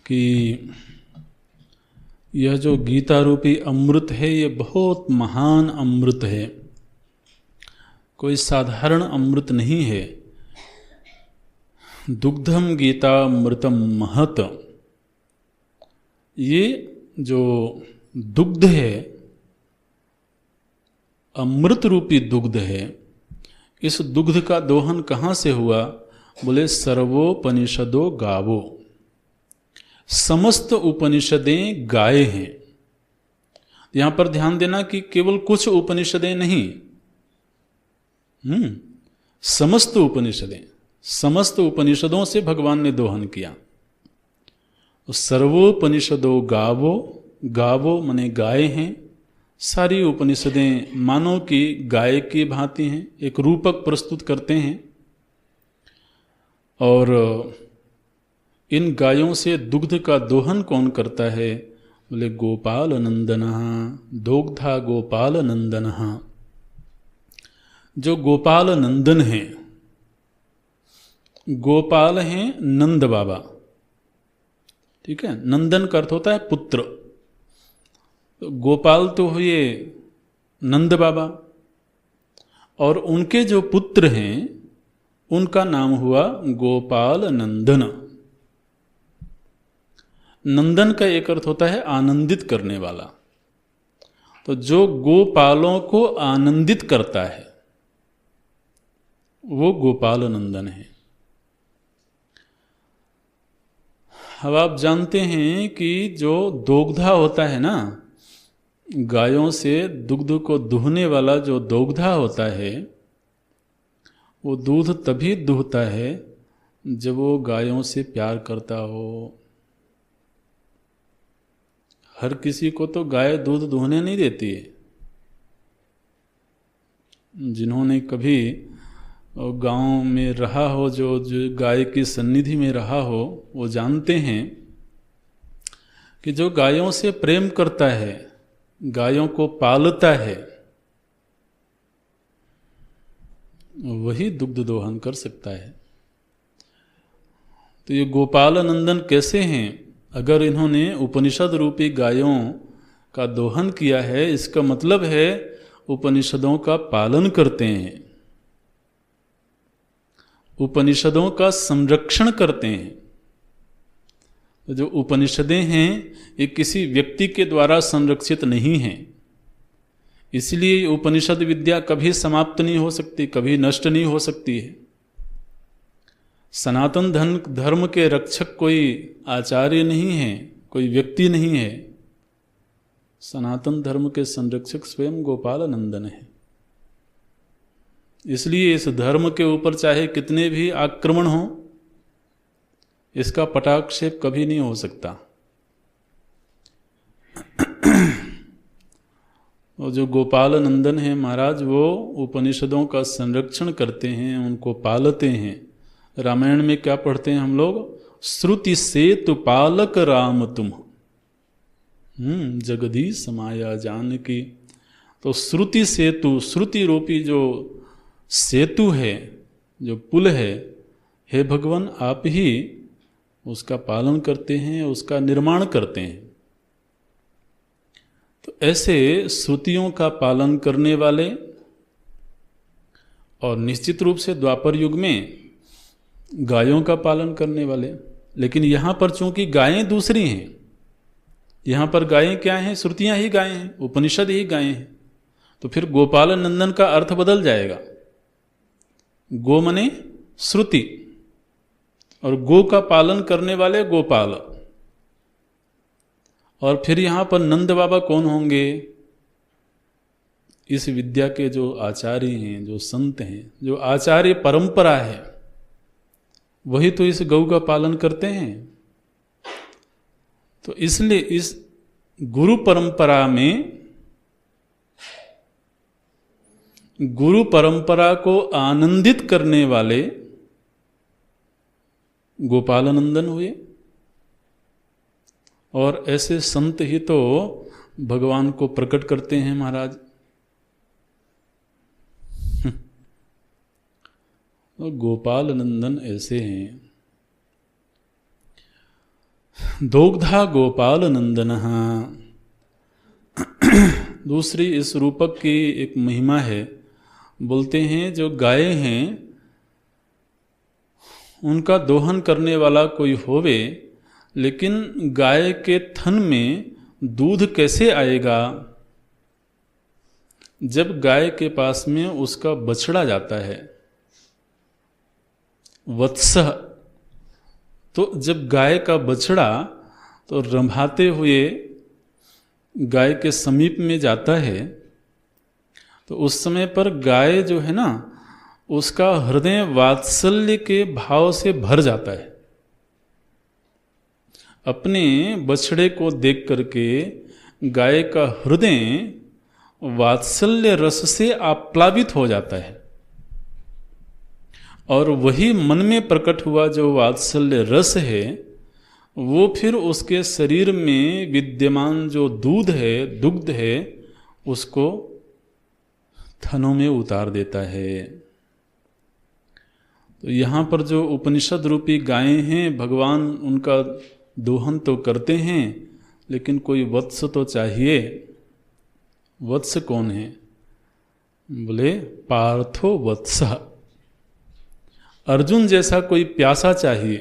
कि यह जो गीता रूपी अमृत है, ये बहुत महान अमृत है, कोई साधारण अमृत नहीं है। दुग्धम गीता अमृतम महत, ये जो दुग्ध है, अमृत रूपी दुग्ध है, इस दुग्ध का दोहन कहाँ से हुआ? बोले सर्वोपनिषदो गावो, समस्त उपनिषदें गाय हैं। यहां पर ध्यान देना कि केवल कुछ उपनिषदें नहीं, समस्त उपनिषदें, समस्त उपनिषदों से भगवान ने दोहन किया। सर्वोपनिषदो गावो, गावो माने गाय हैं। सारी उपनिषदें मानो कि गाय की भांति हैं, एक रूपक प्रस्तुत करते हैं। और इन गायों से दुग्ध का दोहन कौन करता है? बोले गोपाल नंदनः, दोग्धा गोपाल नंदनः। जो गोपाल नंदन हैं, गोपाल हैं नंद बाबा, ठीक है। नंदन का अर्थ होता है पुत्र। तो गोपाल तो हुए नंद बाबा, और उनके जो पुत्र हैं उनका नाम हुआ गोपाल नंदन। नंदन का एक अर्थ होता है आनंदित करने वाला। तो जो गोपालों को आनंदित करता है वो गोपाल नंदन है। अब आप जानते हैं कि जो दोग्धा होता है ना, गायों से दुग्ध को दुहने वाला जो दोग्धा होता है, वो दूध तभी दुहता है जब वो गायों से प्यार करता हो। हर किसी को तो गाय दूध दुहने नहीं देती है। जिन्होंने कभी गांव में रहा हो, जो गाय की सन्निधि में रहा हो, वो जानते हैं कि जो गायों से प्रेम करता है, गायों को पालता है, वही दुग्ध दोहन कर सकता है। तो ये गोपाल नंदन कैसे हैं? अगर इन्होंने उपनिषद रूपी गायों का दोहन किया है, इसका मतलब है उपनिषदों का पालन करते हैं, उपनिषदों का संरक्षण करते हैं। तो जो उपनिषदें हैं ये किसी व्यक्ति के द्वारा संरक्षित नहीं हैं, इसलिए उपनिषद विद्या कभी समाप्त नहीं हो सकती, कभी नष्ट नहीं हो सकती है। सनातन धर्म के रक्षक कोई आचार्य नहीं है, कोई व्यक्ति नहीं है। सनातन धर्म के संरक्षक स्वयं गोपाल नंदन है। इसलिए इस धर्म के ऊपर चाहे कितने भी आक्रमण हो, इसका पटाक्षेप कभी नहीं हो सकता। और जो गोपाल नंदन है महाराज, वो उपनिषदों का संरक्षण करते हैं, उनको पालते हैं। रामायण में क्या पढ़ते हैं हम लोग? श्रुति सेतु पालक राम तुम, जगदीश माया जानकी। तो श्रुति सेतु, श्रुति रूपी जो सेतु है, जो पुल है, हे भगवान आप ही उसका पालन करते हैं, उसका निर्माण करते हैं। तो ऐसे श्रुतियों का पालन करने वाले, और निश्चित रूप से द्वापर युग में गायों का पालन करने वाले। लेकिन यहाँ पर चूंकि गायें दूसरी हैं, यहाँ पर गायें क्या हैं? श्रुतियाँ ही गायें हैं, उपनिषद ही गायें हैं। तो फिर गोपाल नंदन का अर्थ बदल जाएगा। गो मने श्रुति, और गो का पालन करने वाले गोपाल। और फिर यहाँ पर नंद बाबा कौन होंगे? इस विद्या के जो आचार्य हैं, जो संत हैं, जो आचार्य परंपरा है, वही तो इस गौ का पालन करते हैं। तो इसलिए इस गुरु परंपरा में, गुरु परंपरा को आनंदित करने वाले गोपालनंदन हुए। और ऐसे संत ही तो भगवान को प्रकट करते हैं महाराज। तो गोपालनंदन ऐसे हैं। दोग्धा गोपालनंदन। दूसरी इस रूपक की एक महिमा है। बोलते हैं जो गायें हैं उनका दोहन करने वाला कोई होवे, लेकिन गाय के थन में दूध कैसे आएगा? जब गाय के पास में उसका बछड़ा जाता है, वत्स, तो जब गाय का बछड़ा तो रंभाते हुए गाय के समीप में जाता है, तो उस समय पर गाय जो है ना, उसका हृदय वात्सल्य के भाव से भर जाता है। अपने बछड़े को देख करके गाय का हृदय वात्सल्य रस से आप्लावित हो जाता है। और वही मन में प्रकट हुआ जो वात्सल्य रस है, वो फिर उसके शरीर में विद्यमान जो दूध है, दुग्ध है, उसको थनों में उतार देता है। तो यहाँ पर जो उपनिषद रूपी गायें हैं, भगवान उनका दोहन तो करते हैं, लेकिन कोई वत्स तो चाहिए। वत्स कौन है? बोले पार्थो वत्स, अर्जुन जैसा कोई प्यासा चाहिए।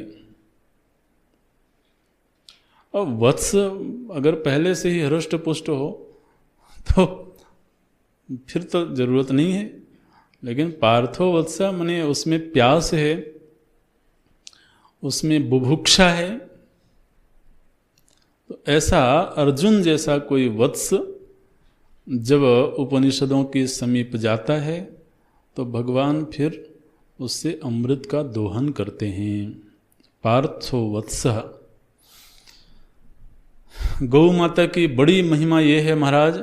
और वत्स अगर पहले से ही हृष्ट पुष्ट हो तो फिर तो जरूरत नहीं है। लेकिन पार्थो वत्स माने उसमें प्यास है, उसमें बुभुक्षा है। तो ऐसा अर्जुन जैसा कोई वत्स जब उपनिषदों के समीप जाता है, तो भगवान फिर उससे अमृत का दोहन करते हैं। पार्थो वत्स। गौ माता की बड़ी महिमा यह है महाराज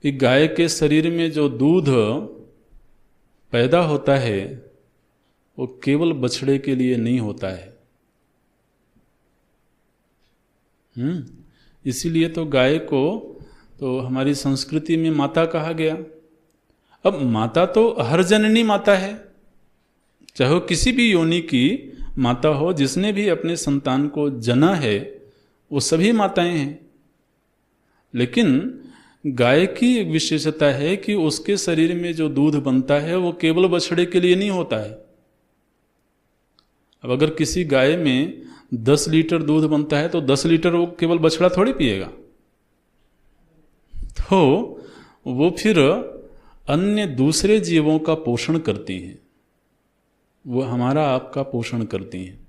कि गाय के शरीर में जो दूध पैदा होता है वो केवल बछड़े के लिए नहीं होता है। इसीलिए तो गाय को तो हमारी संस्कृति में माता कहा गया। अब माता तो हर जननी माता है, चाहे वो किसी भी योनि की माता हो, जिसने भी अपने संतान को जना है वो सभी माताएं हैं। लेकिन गाय की एक विशेषता है कि उसके शरीर में जो दूध बनता है वो केवल बछड़े के लिए नहीं होता है। अब अगर किसी गाय में 10 लीटर दूध बनता है तो 10 लीटर वो केवल बछड़ा थोड़ी पिएगा, तो वो फिर अन्य दूसरे जीवों का पोषण करती हैं, वो हमारा आपका पोषण करती हैं।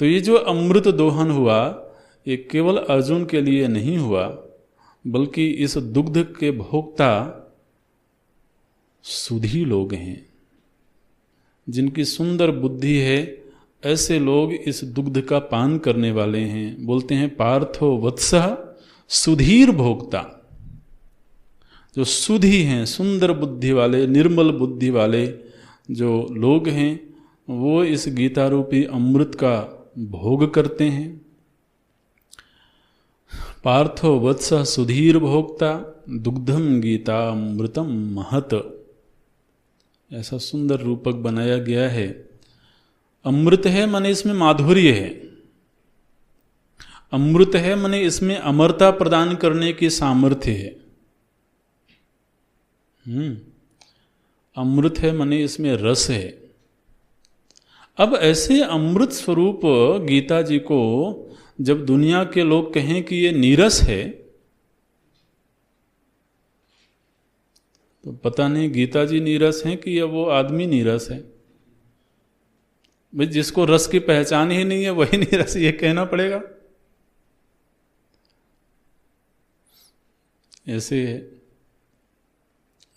तो ये जो अमृत दोहन हुआ ये केवल अर्जुन के लिए नहीं हुआ, बल्कि इस दुग्ध के भोक्ता सुधी लोग हैं, जिनकी सुंदर बुद्धि है, ऐसे लोग इस दुग्ध का पान करने वाले हैं। बोलते हैं पार्थो वत्सः सुधीर भोक्ता। जो सुधी हैं, सुंदर बुद्धि वाले, निर्मल बुद्धि वाले जो लोग हैं, वो इस गीता रूपी अमृत का भोग करते हैं। पार्थो वत्सः सुधीर भोक्ता दुग्धम गीता अमृतम महत, ऐसा सुंदर रूपक बनाया गया है। अमृत है माने इसमें माधुर्य है, अमृत है माने इसमें अमरता प्रदान करने की सामर्थ्य है। अमृत है माने इसमें रस है। अब ऐसे अमृत स्वरूप गीता जी को जब दुनिया के लोग कहें कि ये नीरस है, तो पता नहीं गीता जी नीरस हैं कि या वो आदमी नीरस है। भाई जिसको रस की पहचान ही नहीं है वही नीरस, ये कहना पड़ेगा। ऐसे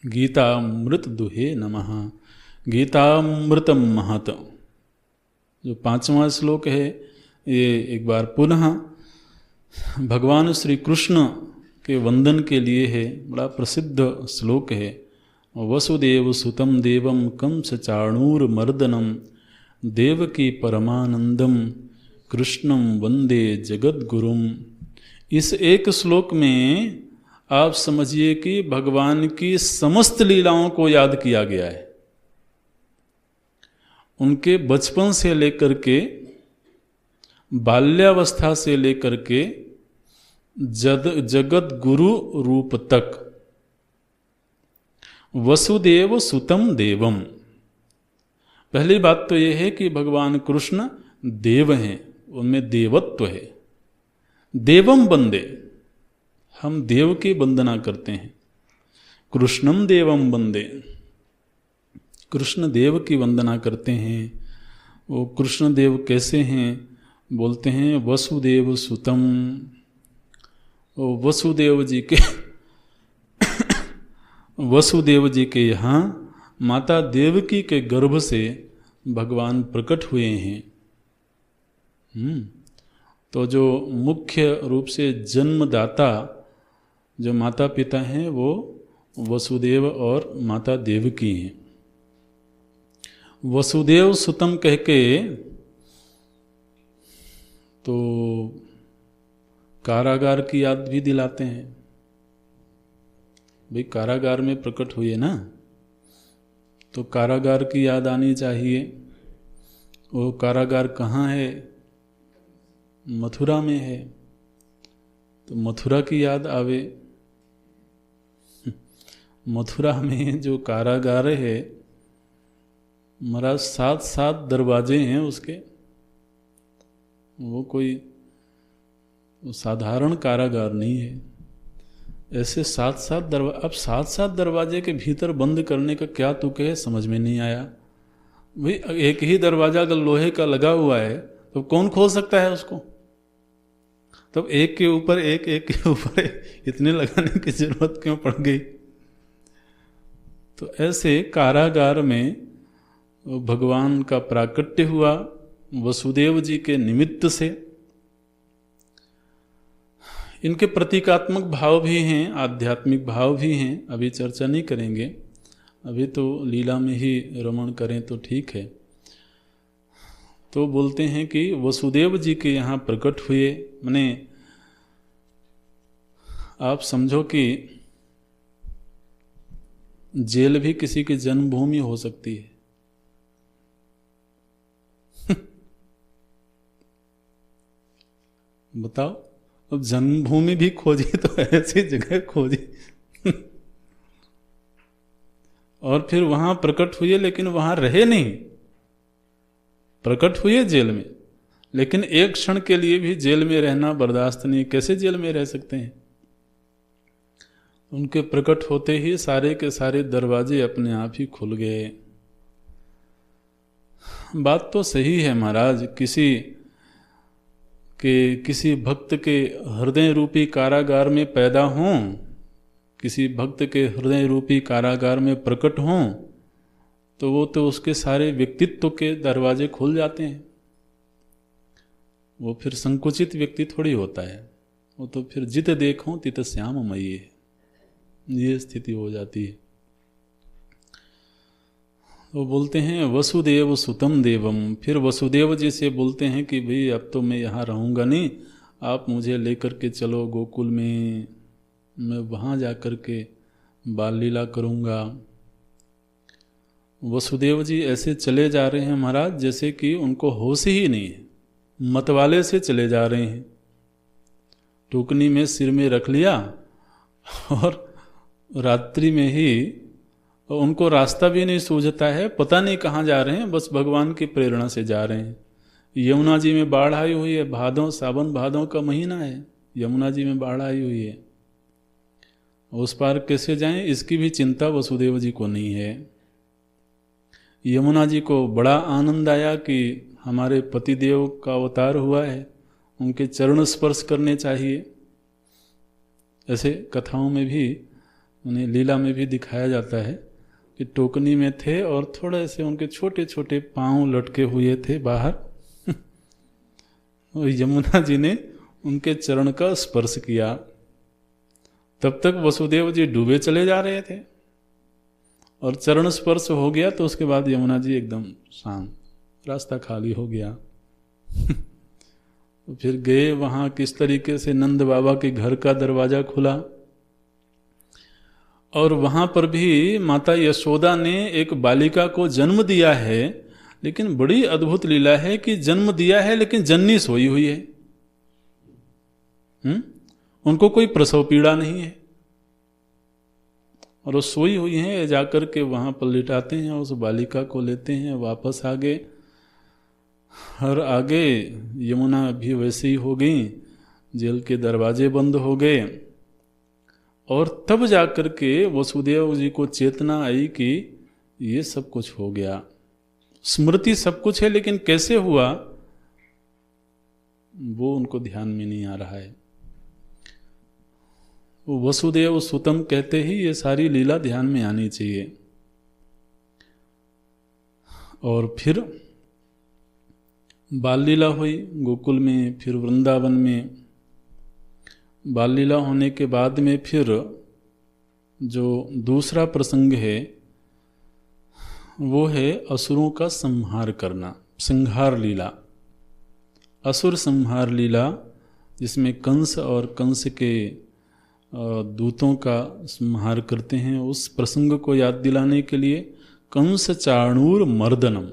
गीतामृत दुहे नमः, गीतामृतम महत। जो 5वां श्लोक है ये एक बार पुनः भगवान श्री कृष्ण के वंदन के लिए है। बड़ा प्रसिद्ध श्लोक है। वसुदेव सुतम देवम कंस चाणूरमर्दनम देवकी परमानंदम कृष्णम वंदे जगद्गुरुम। इस एक श्लोक में आप समझिए कि भगवान की समस्त लीलाओं को याद किया गया है। उनके बचपन से लेकर के बाल्यावस्था से लेकर के जगत गुरु रूप तक वसुदेव सुतम देवम। पहली बात तो यह है कि भगवान कृष्ण देव हैं, उनमें देवत्व है। देवम वंदे, हम देव की वंदना करते हैं। कृष्णम देवम वंदे, कृष्ण देव की वंदना करते हैं। वो कृष्ण देव कैसे हैं? बोलते हैं वसुदेव सुतम। वो वसुदेव जी के वसुदेव जी के यहाँ माता देवकी के गर्भ से भगवान प्रकट हुए हैं। तो जो मुख्य रूप से जन्मदाता जो माता पिता हैं वो वसुदेव और माता देवकी हैं। वसुदेव सुतम कह के तो कारागार की याद भी दिलाते हैं। भाई कारागार में प्रकट हुए ना, तो कारागार की याद आनी चाहिए। वो कारागार कहाँ है? मथुरा में है, तो मथुरा की याद आवे। मथुरा में जो कारागार है महाराज 7 दरवाजे हैं उसके। वो कोई साधारण कारागार नहीं है। ऐसे 7 दरवाजे, अब 7 दरवाजे के भीतर बंद करने का क्या तुक है समझ में नहीं आया। भाई एक ही दरवाजा अगर लोहे का लगा हुआ है तो कौन खोल सकता है उसको? तब एक के ऊपर एक, एक के ऊपर एक, इतने लगाने की जरूरत क्यों पड़ गई? तो ऐसे कारागार में भगवान का प्राकट्य हुआ वसुदेव जी के निमित्त से। इनके प्रतीकात्मक भाव भी हैं, आध्यात्मिक भाव भी हैं, अभी चर्चा नहीं करेंगे। अभी तो लीला में ही रमण करें तो ठीक है। तो बोलते हैं कि वसुदेव जी के यहाँ प्रकट हुए, माने आप समझो कि जेल भी किसी की जन्मभूमि हो सकती है। बताओ, अब जन्मभूमि भी खोजी तो ऐसी जगह खोजी और फिर वहां प्रकट हुए, लेकिन वहां रहे नहीं। प्रकट हुए जेल में, लेकिन एक क्षण के लिए भी जेल में रहना बर्दाश्त नहीं। कैसे जेल में रह सकते हैं? उनके प्रकट होते ही सारे के सारे दरवाजे अपने आप ही खुल गए। बात तो सही है महाराज, किसी भक्त के हृदय रूपी कारागार में पैदा हों, किसी भक्त के हृदय रूपी कारागार में प्रकट हों, तो वो तो उसके सारे व्यक्तित्व के दरवाजे खुल जाते हैं। वो फिर संकुचित व्यक्ति थोड़ी होता है, वो तो फिर जित देखो तित श्याम मयी है, ये स्थिति हो जाती है। वो बोलते हैं वसुदेव सुतम देवम, फिर वसुदेव जी से बोलते हैं कि भाई अब तो मैं यहाँ रहूँगा नहीं, आप मुझे लेकर के चलो गोकुल में, मैं वहाँ जा कर के बाल लीला करूँगा। वसुदेव जी ऐसे चले जा रहे हैं महाराज जैसे कि उनको होश ही नहीं है, मतवाले से चले जा रहे हैं। टुकनी में सिर में रख लिया और रात्रि में ही उनको रास्ता भी नहीं सूझता है, पता नहीं कहाँ जा रहे हैं, बस भगवान की प्रेरणा से जा रहे हैं। यमुना जी में बाढ़ आई हुई है, भादों सावन भादों का महीना है, यमुना जी में बाढ़ आई हुई है, उस पार कैसे जाएं इसकी भी चिंता वसुदेव जी को नहीं है। यमुना जी को बड़ा आनंद आया कि हमारे पतिदेव का अवतार हुआ है, उनके चरण स्पर्श करने चाहिए। ऐसे कथाओं में भी, उन्हें लीला में भी दिखाया जाता है कि टोकनी में थे और थोड़े से उनके छोटे छोटे पांव लटके हुए थे बाहर और यमुना जी ने उनके चरण का स्पर्श किया। तब तक वसुदेव जी डूबे चले जा रहे थे और चरण स्पर्श हो गया तो उसके बाद यमुना जी एकदम शांत, रास्ता खाली हो गया। तो फिर गए वहाँ, किस तरीके से नंद बाबा के घर का दरवाजा खुला और वहाँ पर भी माता यशोदा ने एक बालिका को जन्म दिया है, लेकिन बड़ी अद्भुत लीला है कि जन्म दिया है लेकिन जननी सोई हुई है। उनको कोई प्रसव पीड़ा नहीं है और वो सोई हुई है। जाकर के वहाँ पर लिटाते हैं, उस बालिका को लेते हैं, वापस आ गए और आगे यमुना भी वैसे ही हो गई, जेल के दरवाजे बंद हो गए और तब जाकर के वसुदेव जी को चेतना आई कि ये सब कुछ हो गया। स्मृति सब कुछ है, लेकिन कैसे हुआ वो उनको ध्यान में नहीं आ रहा है। वो वसुदेव सुतम कहते ही ये सारी लीला ध्यान में आनी चाहिए। और फिर बाल लीला हुई गोकुल में, फिर वृंदावन में। बाल लीला होने के बाद में फिर जो दूसरा प्रसंग है वो है असुरों का संहार करना, संहार लीला, असुर संहार लीला, जिसमें कंस और कंस के दूतों का संहार करते हैं। उस प्रसंग को याद दिलाने के लिए कंस चाणूर मर्दनम,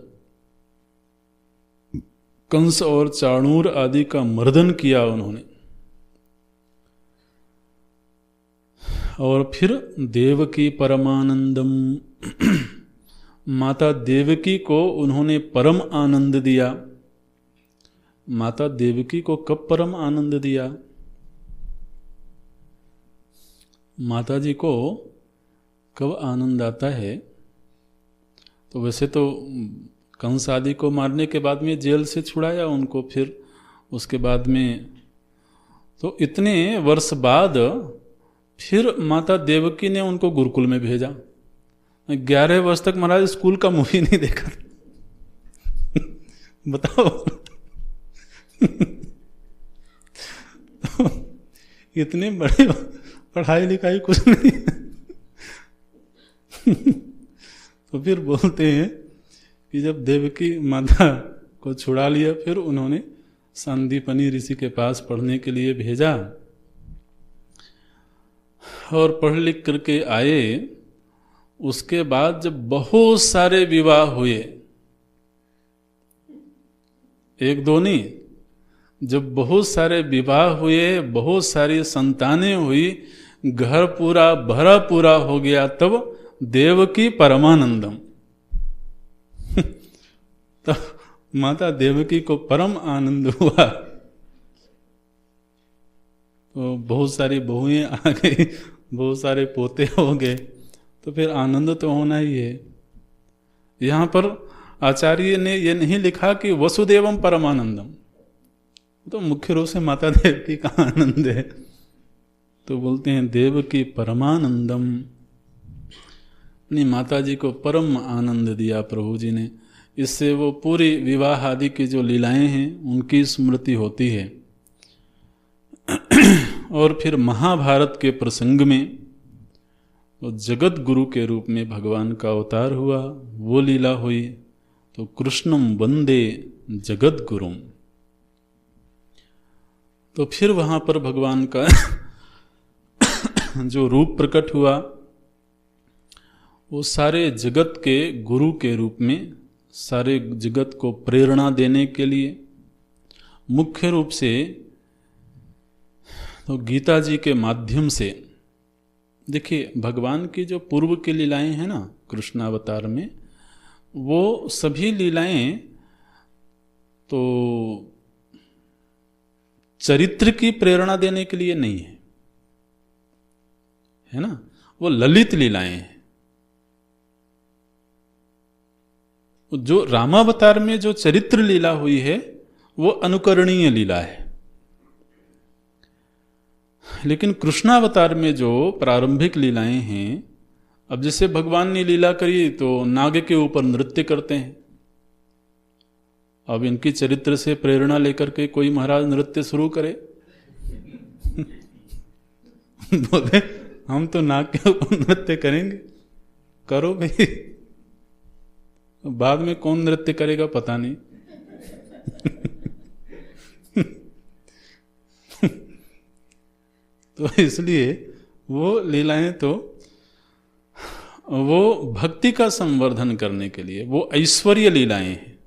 कंस और चाणूर आदि का मर्दन किया उन्होंने। और फिर देवकी परमानंदम, माता देवकी को उन्होंने परम आनंद दिया। माता देवकी को कब परम आनंद दिया? माता जी को कब आनंद आता है? तो वैसे तो कंस आदि को मारने के बाद में जेल से छुड़ाया उनको, फिर उसके बाद में तो इतने वर्ष बाद फिर माता देवकी ने उनको गुरुकुल में भेजा। 11 वर्ष तक महाराज स्कूल का मुंह ही नहीं देखा। बताओ। तो इतने बड़े पढ़ाई लिखाई कुछ नहीं। तो फिर बोलते हैं कि जब देवकी माता को छुड़ा लिया, फिर उन्होंने संदीपनी ऋषि के पास पढ़ने के लिए भेजा और पढ़ लिख करके आए। उसके बाद जब बहुत सारे विवाह हुए, एक दो नहीं, जब बहुत सारे विवाह हुए, बहुत सारी संतानें हुई, घर पूरा भरा पूरा हो गया, तब देवकी परमानंदम तब माता देवकी को परम आनंद हुआ। तो बहुत सारी बहुएं आ गई, बहुत सारे पोते हो गए, तो फिर आनंद तो होना ही है। यहाँ पर आचार्य ने ये नहीं लिखा कि वसुदेवम परमानंदम, तो मुख्य रूप से माता देवकी का आनंद है। तो बोलते हैं देवकी परमानंदम, अपनी माता जी को परम आनंद दिया प्रभु जी ने। इससे वो पूरी विवाह आदि की जो लीलाएं हैं उनकी स्मृति होती है। और फिर महाभारत के प्रसंग में वो जगत गुरु के रूप में भगवान का अवतार हुआ, वो लीला हुई। तो कृष्णम वंदे जगत गुरुम, तो फिर वहां पर भगवान का जो रूप प्रकट हुआ वो सारे जगत के गुरु के रूप में, सारे जगत को प्रेरणा देने के लिए। मुख्य रूप से तो गीता जी के माध्यम से, देखिए भगवान की जो पूर्व की लीलाएं हैं ना कृष्णावतार में, वो सभी लीलाएं तो चरित्र की प्रेरणा देने के लिए नहीं है ना, वो ललित लीलाएं हैं। जो रामावतार में जो चरित्र लीला हुई है वो अनुकरणीय लीला है, लेकिन कृष्णावतार में जो प्रारंभिक लीलाएं हैं, अब जैसे भगवान ने लीला करी तो नाग के ऊपर नृत्य करते हैं। अब इनकी चरित्र से प्रेरणा लेकर के कोई महाराज नृत्य शुरू करे बोले हम तो नाग के ऊपर नृत्य करेंगे, करो भाई। बाद में कौन नृत्य करेगा पता नहीं तो इसलिए वो लीलाएं तो वो भक्ति का संवर्धन करने के लिए, वो ऐश्वर्य लीलाएं हैं।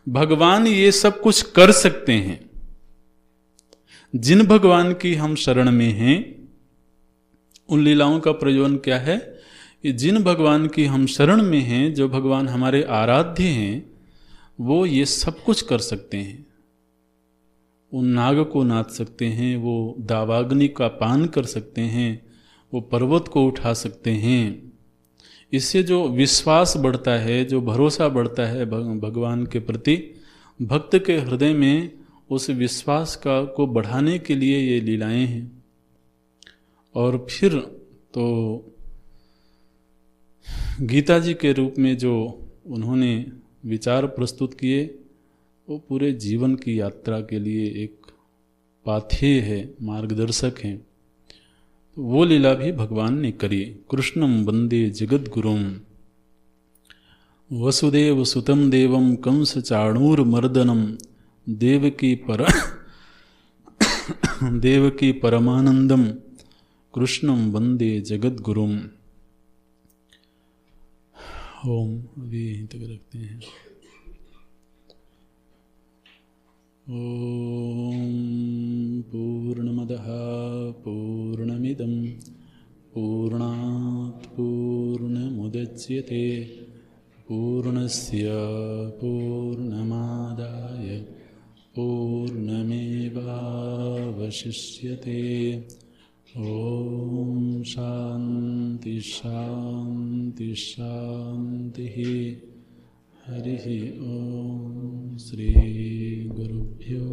भगवान ये सब कुछ कर सकते हैं। जिन भगवान की हम शरण में हैं उन लीलाओं का प्रयोजन क्या है कि जिन भगवान की हम शरण में हैं, जो भगवान हमारे आराध्य हैं, वो ये सब कुछ कर सकते हैं। वो नाग को नाच सकते हैं, वो दावाग्नि का पान कर सकते हैं, वो पर्वत को उठा सकते हैं। इससे जो विश्वास बढ़ता है, जो भरोसा बढ़ता है भगवान के प्रति, भक्त के हृदय में उस विश्वास को बढ़ाने के लिए ये लीलाएं हैं। और फिर तो गीता जी के रूप में जो उन्होंने विचार प्रस्तुत किए, वो पूरे जीवन की यात्रा के लिए एक पाथेय है, मार्गदर्शक हैं। तो वो लीला भी भगवान ने करी। कृष्णम वंदे जगत गुरुम वसुदेव सुतम देवम कंस चाणूरमर्दनम देवकी परमानंदम कृष्णम वंदे जगत गुरुम। ओम अभी यहीं तक रखते हैं। ओम पूर्णमदः पूर्णमिदं पूर्णात् पूर्णमुदच्यते पूर्णस्य पूर्णमादाय पूर्णमेवावशिष्यते। ओम शांति शांति शांति। हरि ओम। श्री गुरुभ्यो